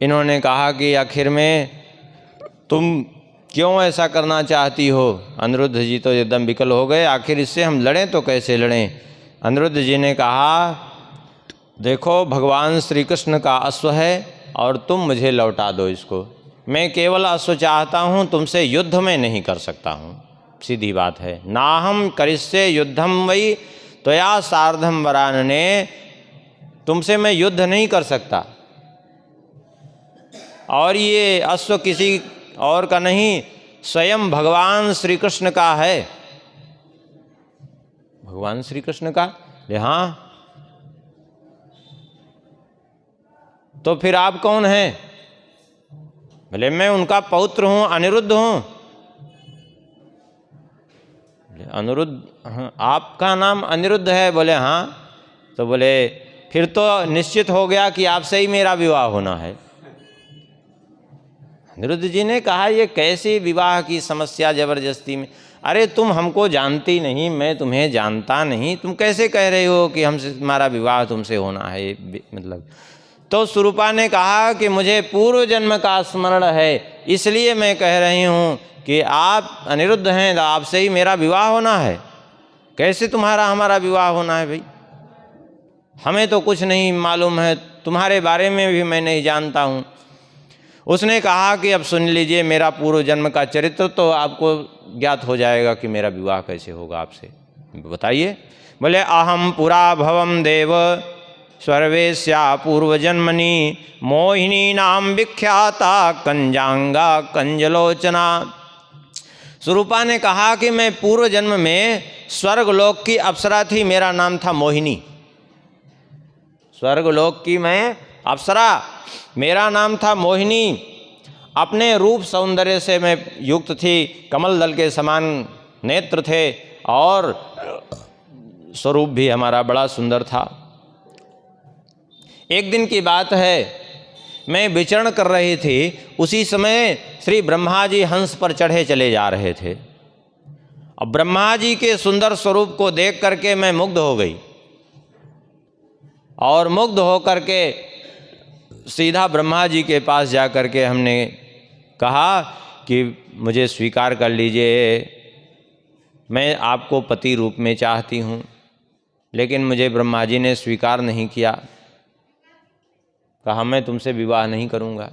इन्होंने कहा कि आखिर में तुम क्यों ऐसा करना चाहती हो? अनिरुद्ध जी तो एकदम विकल हो गए, आखिर इससे हम लड़ें तो कैसे लड़ें? अनिरुद्ध जी ने कहा देखो, भगवान श्री कृष्ण का अश्व है और तुम मुझे लौटा दो इसको। मैं केवल अश्व चाहता हूँ, तुमसे युद्ध में नहीं कर सकता हूँ, सीधी बात है। नाहम करिष्ये युद्धम वै त्वया सार्धम वरानने, तुमसे मैं युद्ध नहीं कर सकता। और ये अश्व किसी और का नहीं, स्वयं भगवान श्री कृष्ण का है। भगवान श्री कृष्ण का? हाँ, तो फिर आप कौन हैं? बोले मैं उनका पौत्र हूं, अनिरुद्ध हूं। अनिरुद्ध? हाँ, आपका नाम अनिरुद्ध है? बोले हाँ। तो बोले फिर तो निश्चित हो गया कि आपसे ही मेरा विवाह होना है। अनिरुद्ध जी ने कहा ये कैसी विवाह की समस्या जबरदस्ती में? अरे तुम हमको जानती नहीं, मैं तुम्हें जानता नहीं, तुम कैसे कह रहे हो कि हमसे हमारा विवाह तुमसे होना है? मतलब तो सुरूपा ने कहा कि मुझे पूर्व जन्म का स्मरण है, इसलिए मैं कह रही हूँ कि आप अनिरुद्ध हैं, तो आपसे ही मेरा विवाह होना है। कैसे तुम्हारा हमारा विवाह होना है भाई? हमें तो कुछ नहीं मालूम है, तुम्हारे बारे में भी मैं नहीं जानता हूँ। उसने कहा कि अब सुन लीजिए मेरा पूर्व जन्म का चरित्र, तो आपको ज्ञात हो जाएगा कि मेरा विवाह कैसे होगा आपसे। बताइए। बोले अहम पुरा भवम देव सर्वेश्या पूर्वजन्मनि मोहिनी नाम विख्याता कंजांगा कंजलोचना। सुरूपा ने कहा कि मैं पूर्व जन्म में स्वर्गलोक की अप्सरा थी, मेरा नाम था मोहिनी। स्वर्गलोक की मैं अप्सरा, मेरा नाम था मोहिनी। अपने रूप सौंदर्य से मैं युक्त थी, कमल दल के समान नेत्र थे और स्वरूप भी हमारा बड़ा सुंदर था। एक दिन की बात है, मैं विचरण कर रही थी, उसी समय श्री ब्रह्मा जी हंस पर चढ़े चले जा रहे थे। अब ब्रह्मा जी के सुंदर स्वरूप को देख करके मैं मुग्ध हो गई और मुग्ध होकर के सीधा ब्रह्मा जी के पास जा कर के हमने कहा कि मुझे स्वीकार कर लीजिए, मैं आपको पति रूप में चाहती हूँ। लेकिन मुझे ब्रह्मा जी ने स्वीकार नहीं किया, कहा मैं तुमसे विवाह नहीं करूँगा।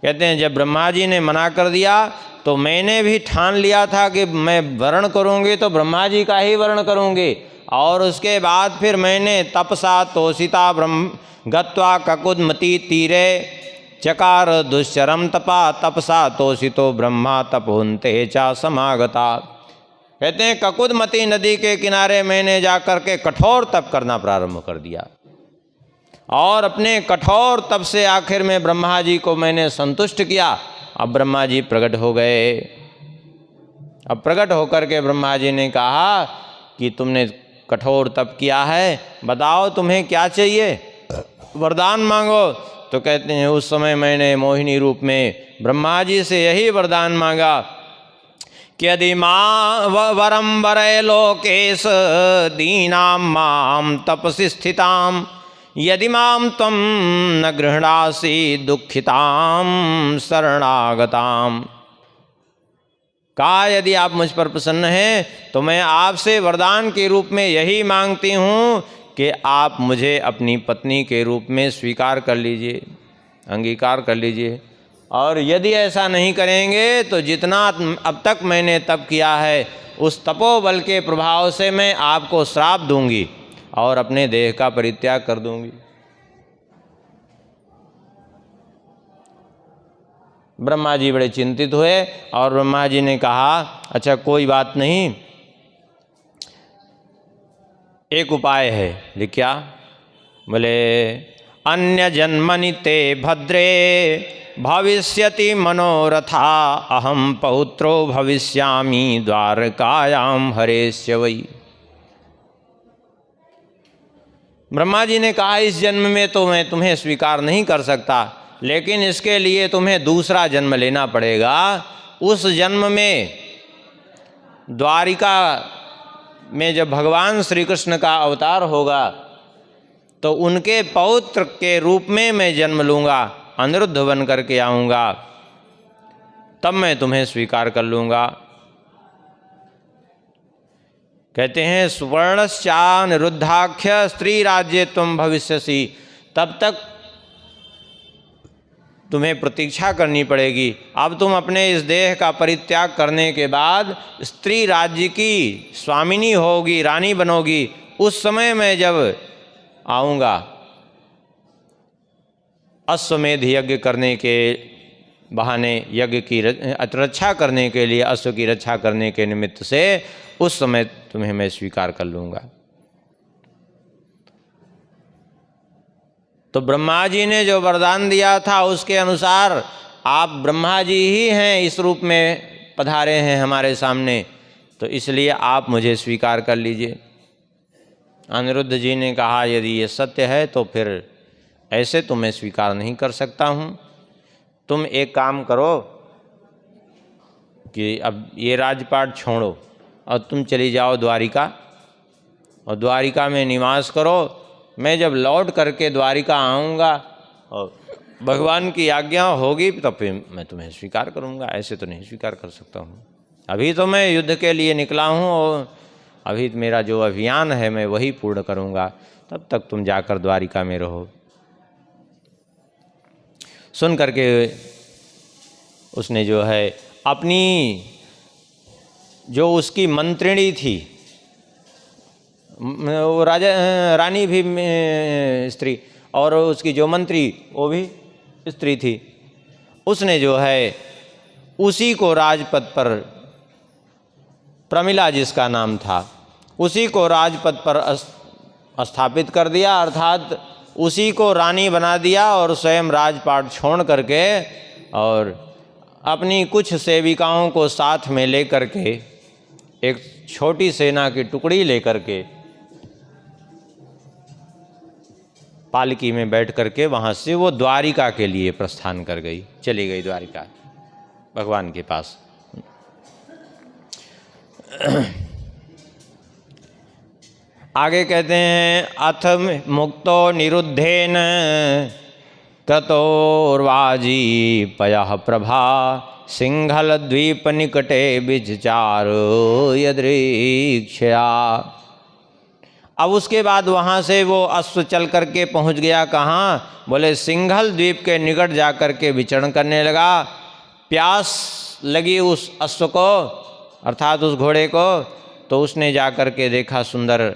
कहते हैं जब ब्रह्मा जी ने मना कर दिया तो मैंने भी ठान लिया था कि मैं वर्ण करूँगी तो ब्रह्मा जी का ही वर्ण करूँगी। और उसके बाद फिर मैंने तपसा तोषिता ब्रह्म गत्वा ककुदमती तीरे चकार दुश्चरम तपा तपसा तोषितो ब्रह्मा तपोन्ते चा समागता। कहते हैं ककुदमती नदी के किनारे मैंने जाकर के कठोर तप करना प्रारंभ कर दिया और अपने कठोर तप से आखिर में ब्रह्मा जी को मैंने संतुष्ट किया। अब ब्रह्मा जी प्रकट हो गए। अब प्रकट होकर के ब्रह्मा जी ने कहा कि तुमने कठोर तप किया है, बताओ तुम्हें क्या चाहिए, वरदान मांगो। तो कहते हैं उस समय मैंने मोहिनी रूप में ब्रह्मा जी से यही वरदान मांगा कि यदि मां वरम वरे लोकेश दीनां मां तपसि स्थितां यदि मां त्वं न गृह्णासि दुःखितां शरणागतां। कहा यदि आप मुझ पर प्रसन्न हैं तो मैं आपसे वरदान के रूप में यही मांगती हूँ कि आप मुझे अपनी पत्नी के रूप में स्वीकार कर लीजिए, अंगीकार कर लीजिए। और यदि ऐसा नहीं करेंगे तो जितना अब तक मैंने तप किया है उस तपोबल के प्रभाव से मैं आपको श्राप दूंगी और अपने देह का परित्याग कर दूंगी। ब्रह्मा जी बड़े चिंतित हुए और ब्रह्मा जी ने कहा अच्छा कोई बात नहीं, एक उपाय है। बोले क्या? बोले अन्य जन्मनि ते भद्रे भविष्यति मनोरथा अहम पौत्रो भविष्यामि द्वारकायाम हरेस्य वै। ब्रह्मा जी ने कहा इस जन्म में तो मैं तुम्हें स्वीकार नहीं कर सकता, लेकिन इसके लिए तुम्हें दूसरा जन्म लेना पड़ेगा। उस जन्म में द्वारिका में जब भगवान श्री कृष्ण का अवतार होगा तो उनके पौत्र के रूप में मैं जन्म लूँगा, अनिरुद्ध बन करके आऊँगा, तब मैं तुम्हें स्वीकार कर लूँगा। कहते हैं सुवर्णश्चानिरुद्धाख्य स्त्री राज्य तुम भविष्यसि। तब तक तुम्हें प्रतीक्षा करनी पड़ेगी। अब तुम अपने इस देह का परित्याग करने के बाद स्त्री राज्य की स्वामिनी होगी, रानी बनोगी। उस समय मैं जब आऊँगा अश्वमेध यज्ञ करने के बहाने, यज्ञ की रक्षा करने के लिए, अश्व की रक्षा करने के निमित्त से, उस समय तुम्हें मैं स्वीकार कर लूँगा। तो ब्रह्मा जी ने जो वरदान दिया था उसके अनुसार आप ब्रह्मा जी ही हैं, इस रूप में पधारे हैं हमारे सामने, तो इसलिए आप मुझे स्वीकार कर लीजिए। अनिरुद्ध जी ने कहा यदि ये सत्य है तो फिर ऐसे तो मैं स्वीकार नहीं कर सकता हूँ। तुम एक काम करो कि अब ये राजपाट छोड़ो और तुम चली जाओ द्वारिका और द्वारिका में निवास करो। मैं जब लौट करके द्वारिका आऊँगा और भगवान की आज्ञा होगी तो फिर मैं तुम्हें स्वीकार करूँगा, ऐसे तो नहीं स्वीकार कर सकता हूँ। अभी तो मैं युद्ध के लिए निकला हूँ और अभी मेरा जो अभियान है मैं वही पूर्ण करूँगा, तब तक तुम जाकर द्वारिका में रहो। सुन करके उसने जो है अपनी जो उसकी मंत्रिणी थी, वो रानी भी स्त्री, और उसकी जो मंत्री वो भी स्त्री थी, उसने जो है उसी को राजपद पर, प्रमिला जिसका नाम था, उसी को राजपद पर स्थापित कर दिया, अर्थात उसी को रानी बना दिया और स्वयं राजपाट छोड़ करके और अपनी कुछ सेविकाओं को साथ में लेकर के, एक छोटी सेना की टुकड़ी लेकर के पालकी में बैठ करके वहाँ से वो द्वारिका के लिए प्रस्थान कर गई, चली गई द्वारिका भगवान के पास। आगे कहते हैं अथ मुक्तो निरुद्धेन क्रतोर्वाजी पयः प्रभा सिंहल द्वीप निकटे विचार यदृक्षया। अब उसके बाद वहाँ से वो अश्व चल करके पहुँच गया कहाँ? बोले सिंघल द्वीप के निकट जा कर के विचरण करने लगा। प्यास लगी उस अश्व को अर्थात उस घोड़े को, तो उसने जा कर के देखा सुंदर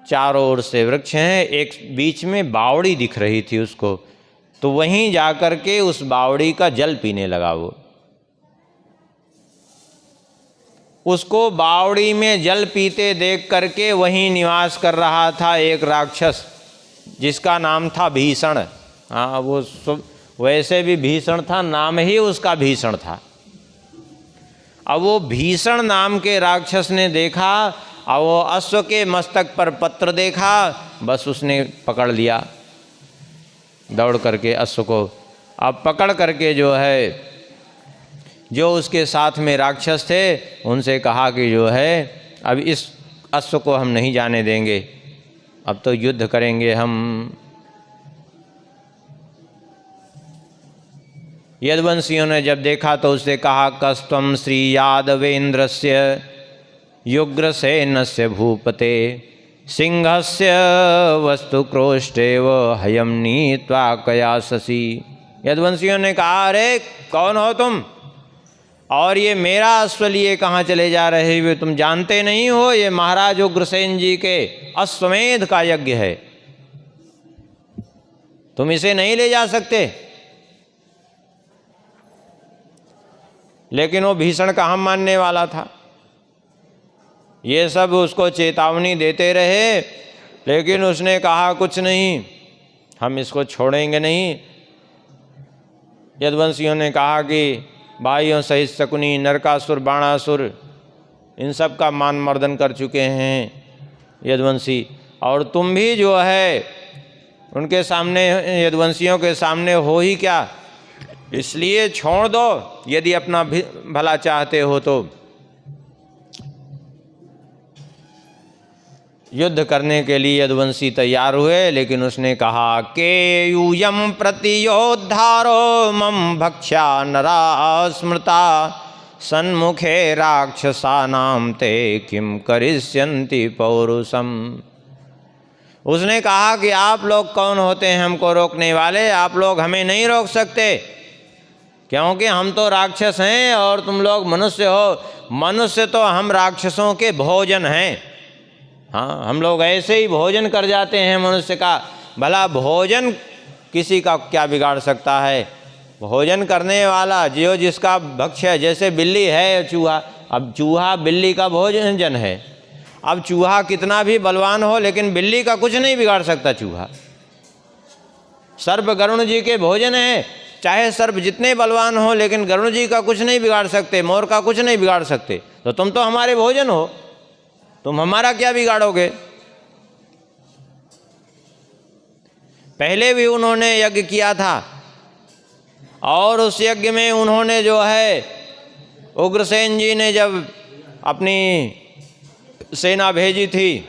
चारों ओर से वृक्ष हैं, एक बीच में बावड़ी दिख रही थी उसको, तो वहीं जा कर के उस बावड़ी का जल पीने लगा। वो उसको बावड़ी में जल पीते देख करके वहीं निवास कर रहा था एक राक्षस जिसका नाम था भीषण। हाँ, वो वैसे भी भीषण था, नाम ही उसका भीषण था। अब वो भीषण नाम के राक्षस ने देखा और वो अश्व के मस्तक पर पत्र देखा, बस उसने पकड़ लिया दौड़ करके अश्व को। अब पकड़ करके जो है जो उसके साथ में राक्षस थे उनसे कहा कि जो है अब इस अश्व को हम नहीं जाने देंगे, अब तो युद्ध करेंगे हम। यदुवंशियों ने जब देखा तो उससे कहा कस्त्वं श्री यादवेन्द्रस्य युग्रसेनस्य भूपते सिंहस्य वस्तु क्रोष्टेव हयम नीत्वा कयाससी। यदुवंशियों ने कहा अरे कौन हो तुम और ये मेरा अश्व लिए कहाँ चले जा रहे हो? तुम जानते नहीं हो ये महाराज उग्रसेन जी के अश्वमेध का यज्ञ है, तुम इसे नहीं ले जा सकते। लेकिन वो भीषण कहाँ मानने वाला था। ये सब उसको चेतावनी देते रहे, लेकिन उसने कहा कुछ नहीं, हम इसको छोड़ेंगे नहीं। यदुवंशियों ने कहा कि भाइयों सहित शकुनी, नरकासुर, बाणासुर इन सब का मान मर्दन कर चुके हैं यदुवंशी, और तुम भी जो है उनके सामने, यदुवंशियों के सामने हो ही क्या, इसलिए छोड़ दो यदि अपना भला चाहते हो तो। युद्ध करने के लिए यदुवंशी तैयार हुए, लेकिन उसने कहा के यूयम प्रतियोद्धारो मम भक्ष्या नरा स्मृता सन्मुखे राक्षसानाम ते किम करिष्यन्ति पौरुषम। उसने कहा कि आप लोग कौन होते हैं हमको रोकने वाले? आप लोग हमें नहीं रोक सकते, क्योंकि हम तो राक्षस हैं और तुम लोग मनुष्य हो। मनुष्य तो हम राक्षसों के भोजन हैं। हाँ, हम लोग ऐसे ही भोजन कर जाते हैं मनुष्य का। भला भोजन किसी का क्या बिगाड़ सकता है? भोजन करने वाला जो जिसका भक्ष्य, जैसे बिल्ली है चूहा, अब चूहा बिल्ली का भोजन है। अब चूहा कितना भी बलवान हो लेकिन बिल्ली का कुछ नहीं बिगाड़ सकता चूहा। सर्प गरुण जी के भोजन है, चाहे सर्प जितने बलवान हो लेकिन गरुण जी का कुछ नहीं बिगाड़ सकते, मोर का कुछ नहीं बिगाड़ सकते। तो तुम तो हमारे भोजन हो, तुम हमारा क्या बिगाड़ोगे? पहले भी उन्होंने यज्ञ किया था और उस यज्ञ में उन्होंने जो है उग्रसेन जी ने जब अपनी सेना भेजी थी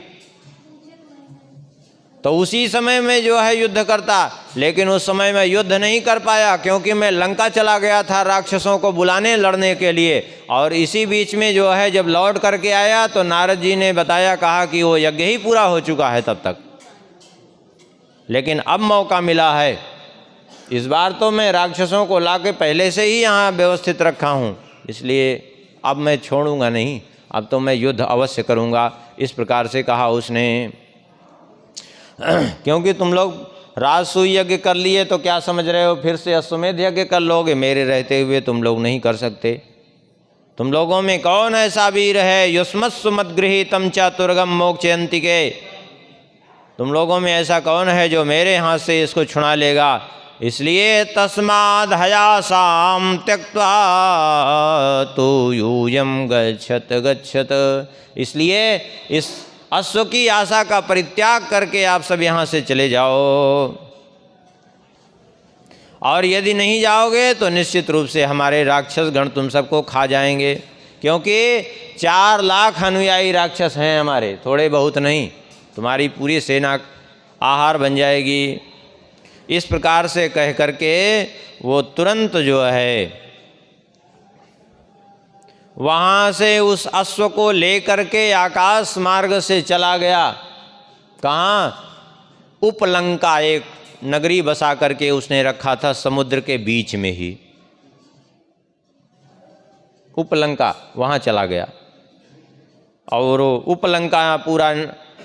तो उसी समय में जो है युद्ध करता, लेकिन उस समय में युद्ध नहीं कर पाया क्योंकि मैं लंका चला गया था राक्षसों को बुलाने लड़ने के लिए। और इसी बीच में जो है जब लौट करके आया तो नारद जी ने बताया, कहा कि वो यज्ञ ही पूरा हो चुका है तब तक, लेकिन अब मौका मिला है। इस बार तो मैं राक्षसों को लाके पहले से ही यहाँ व्यवस्थित रखा हूँ, इसलिए अब मैं छोड़ूंगा नहीं, अब तो मैं युद्ध अवश्य करूँगा। इस प्रकार से कहा उसने। क्योंकि तुम लोग राजसूय यज्ञ कर लिए तो क्या समझ रहे हो फिर से अश्वमेध यज्ञ कर लोगे? मेरे रहते हुए तुम लोग नहीं कर सकते। तुम लोगों में कौन ऐसा वीर है युष्मत्सु मद्गृहीतम चातुर्गम मोक्षयन्तिके? तुम लोगों में ऐसा कौन है जो मेरे हाथ से इसको छुड़ा लेगा? इसलिए तस्माद् हयासाम त्यक्त्वा तु यूयं गच्छत गच्छत। इसलिए इस अश्व की आशा का परित्याग करके आप सब यहाँ से चले जाओ, और यदि नहीं जाओगे तो निश्चित रूप से हमारे राक्षस गण तुम सबको खा जाएंगे। क्योंकि 4 लाख अनुयायी राक्षस हैं हमारे, थोड़े बहुत नहीं, तुम्हारी पूरी सेना आहार बन जाएगी। इस प्रकार से कह करके वो तुरंत जो है वहाँ से उस अश्व को लेकर के आकाश मार्ग से चला गया। कहाँ? उपलंका, एक नगरी बसा करके उसने रखा था समुद्र के बीच में ही, उपलंका, वहाँ चला गया। और उपलंका पूरा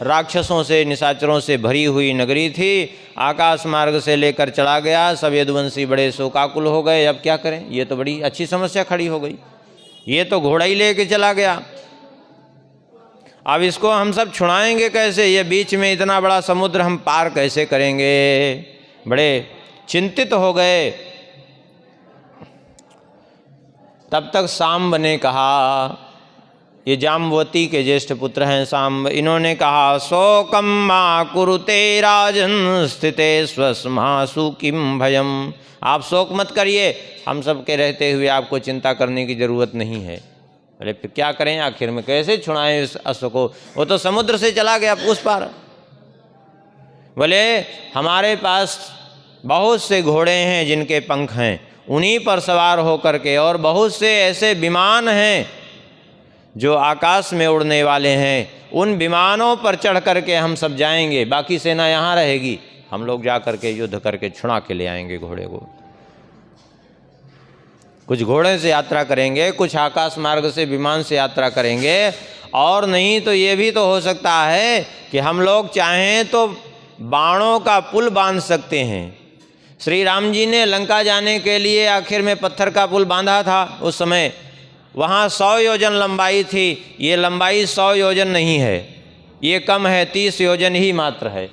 राक्षसों से, निशाचरों से भरी हुई नगरी थी। आकाश मार्ग से लेकर चला गया। सब यदुवंशी बड़े शोकाकुल हो गए। अब क्या करें, ये तो बड़ी अच्छी समस्या खड़ी हो गई। ये तो घोड़ा ही लेके चला गया, अब इसको हम सब छुड़ाएंगे कैसे? ये बीच में इतना बड़ा समुद्र हम पार कैसे करेंगे? बड़े चिंतित हो गए। तब तक सांब ने कहा, ये जाम्बवती के ज्येष्ठ पुत्र हैं सांब, इन्होंने कहा, शोकम मा कुरुते राजन स्थिते स्वस्मासु किम भयम। आप शोक मत करिए, हम सब के रहते हुए आपको चिंता करने की ज़रूरत नहीं है। अरे फिर क्या करें, आखिर में कैसे छुड़ाएं इस अश्व को? वो तो समुद्र से चला गया उस पार। बोले हमारे पास बहुत से घोड़े हैं जिनके पंख हैं, उन्हीं पर सवार होकर के, और बहुत से ऐसे विमान हैं जो आकाश में उड़ने वाले हैं, उन विमानों पर चढ़ करके हम सब जाएंगे, बाकी सेना यहाँ रहेगी। हम लोग जा करके युद्ध करके छुड़ा के ले आएंगे घोड़े को। कुछ घोड़े से यात्रा करेंगे, कुछ आकाश मार्ग से, विमान से यात्रा करेंगे, और नहीं तो ये भी तो हो सकता है कि हम लोग चाहें तो बाणों का पुल बांध सकते हैं। श्री राम जी ने लंका जाने के लिए आखिर में पत्थर का पुल बांधा था। उस समय वहाँ 100 योजन लंबाई थी, ये लंबाई 100 योजन नहीं है, ये कम है, 30 योजन ही मात्र है।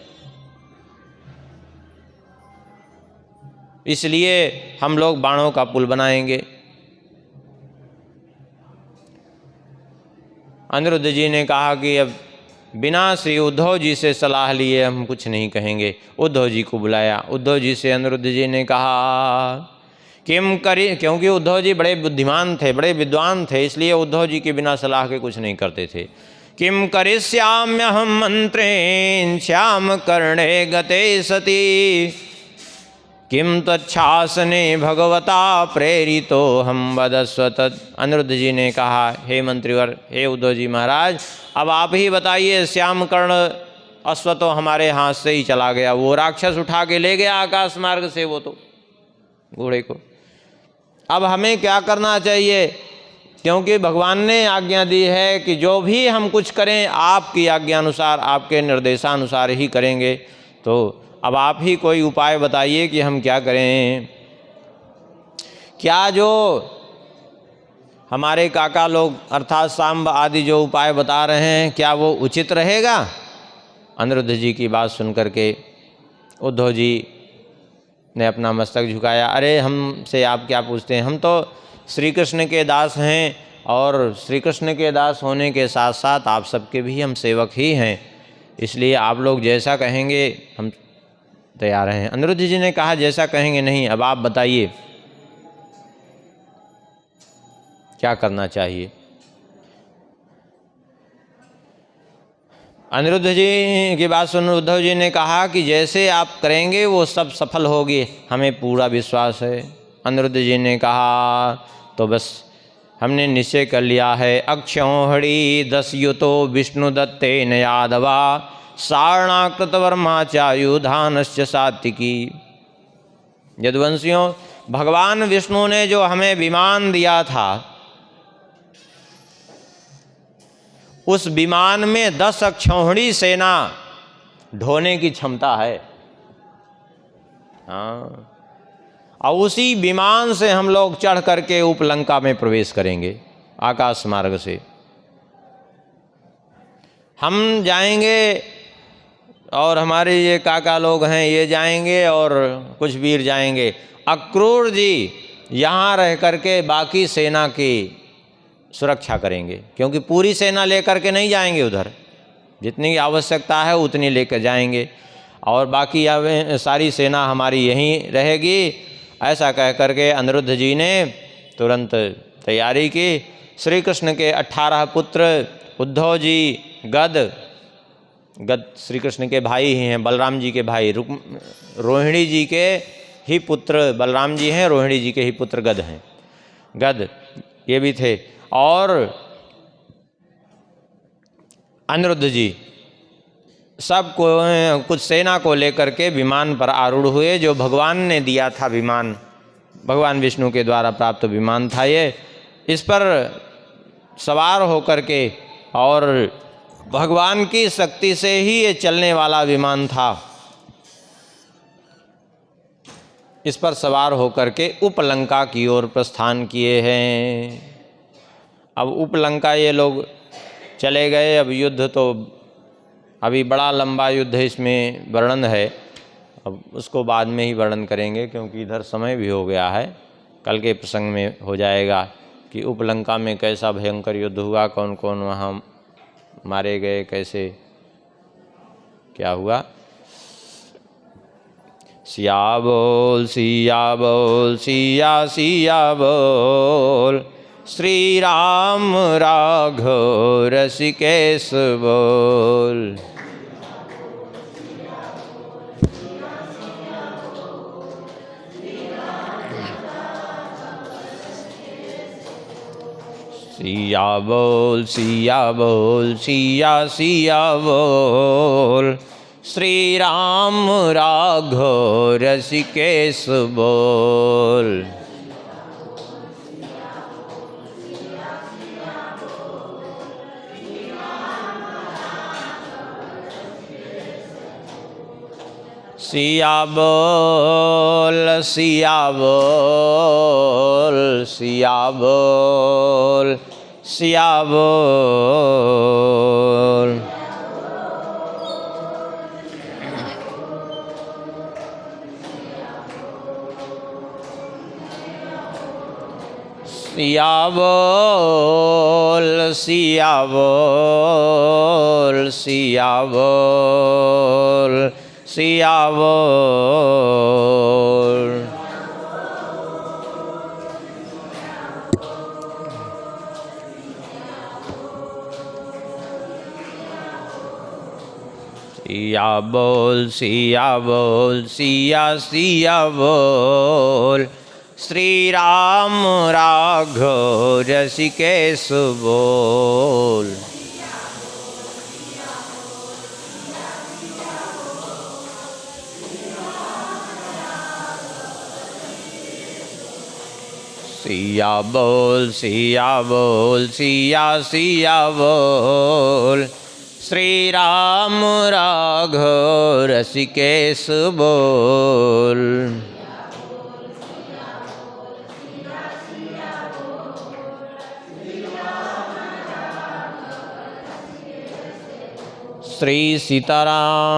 इसलिए हम लोग बाणों का पुल बनाएंगे। अनिरुद्ध जी ने कहा कि अब बिना श्री उद्धव जी से सलाह लिए हम कुछ नहीं कहेंगे। उद्धव जी को बुलाया। उद्धव जी से अनिरुद्ध जी ने कहा किम करी, क्योंकि उद्धव जी बड़े बुद्धिमान थे, बड़े विद्वान थे, इसलिए उद्धव जी के बिना सलाह के कुछ नहीं करते थे। किम करिष्याम्यहं मंत्रेण श्याम कर्णे गते सती, किम तच्छासने भगवता प्रेरितो हम वदस्व तत्। अनिरुद्ध जी ने कहा, हे मंत्रीवर, हे उद्धव जी महाराज, अब आप ही बताइए, श्याम कर्ण अश्व तो हमारे हाथ से ही चला गया, वो राक्षस उठा के ले गया आकाश मार्ग से वो तो घोड़े को। अब हमें क्या करना चाहिए? क्योंकि भगवान ने आज्ञा दी है कि जो भी हम कुछ करें आपकी आज्ञा अनुसार, आपके निर्देशानुसार ही करेंगे। तो अब आप ही कोई उपाय बताइए कि हम क्या करें। क्या जो हमारे काका लोग अर्थात सांब आदि जो उपाय बता रहे हैं, क्या वो उचित रहेगा? अनिरुद्ध जी की बात सुनकर के उद्धव जी ने अपना मस्तक झुकाया। अरे हमसे आप क्या पूछते हैं, हम तो श्री कृष्ण के दास हैं, और श्री कृष्ण के दास होने के साथ साथ आप सबके भी हम सेवक ही हैं, इसलिए आप लोग जैसा कहेंगे हम तैयार हैं। अनिरुद्ध जी ने कहा, जैसा कहेंगे नहीं, अब आप बताइए क्या करना चाहिए। अनिरुद्ध जी की बात सुन उद्धव जी ने कहा कि जैसे आप करेंगे वो सब सफल होगी, हमें पूरा विश्वास है। अनिरुद्ध जी ने कहा, तो बस हमने निश्चय कर लिया है। अक्षौहिणी 10 युतो विष्णु दत्ते न यादवा, सारणाकृतवर्मा चायुधानश्च सात्विकी। यदुवंशियों, भगवान विष्णु ने जो हमें विमान दिया था, उस विमान में 10 अक्षौहिणी सेना ढोने की क्षमता है। हाँ, और उसी विमान से हम लोग चढ़ करके उपलंका में प्रवेश करेंगे आकाश मार्ग से। हम जाएंगे और हमारे ये काका लोग हैं ये जाएंगे, और कुछ वीर जाएंगे। अक्रूर जी यहाँ रह करके बाकी सेना की सुरक्षा करेंगे, क्योंकि पूरी सेना लेकर के नहीं जाएंगे उधर, जितनी आवश्यकता है उतनी लेकर जाएंगे, और बाकी सारी सेना हमारी यहीं रहेगी। ऐसा कह करके अनिरुद्ध जी ने तुरंत तैयारी की श्री कृष्ण के 18 पुत्र उद्धव जी, गद श्री कृष्ण के भाई ही हैं, बलराम जी के भाई, रोहिणी जी के ही पुत्र बलराम जी हैं, रोहिणी जी के ही पुत्र गद हैं, गद ये भी थे। और अनिरुद्ध जी सब को कुछ सेना को लेकर के विमान पर आरूढ़ हुए, जो भगवान ने दिया था विमान, भगवान विष्णु के द्वारा प्राप्त विमान था ये। इस पर सवार होकर के, और भगवान की शक्ति से ही ये चलने वाला विमान था, इस पर सवार होकर के उपलंका की ओर प्रस्थान किए हैं। अब उपलंका ये लोग चले गए। अब युद्ध तो अभी बड़ा लंबा युद्ध इसमें वर्णन है, अब उसको बाद में ही वर्णन करेंगे, क्योंकि इधर समय भी हो गया है। कल के प्रसंग में हो जाएगा कि उपलंका में कैसा भयंकर युद्ध हुआ, कौन कौन वहाँ मारे गए, कैसे क्या हुआ। सिया बोल सिया बोल सिया सिया बोल, श्री राम राघव रसिकेश बोल। सिया बोल सिया बोल सिया सिया बोल, श्री राम राघव रसिकेश बोल। सिया बोल सिया बोल सिया बोल सिया बोल। सिया बोल सिया बोल सिया बोल सिया बोल। सिया बोल सिया बोल सिया सिया बोल, श्री राम राघव रसिकेश बोल। सिया बोल सिया बोल सिया सिया बोल, श्री राम राघव रसिकेश बोल। श्री सीताराम।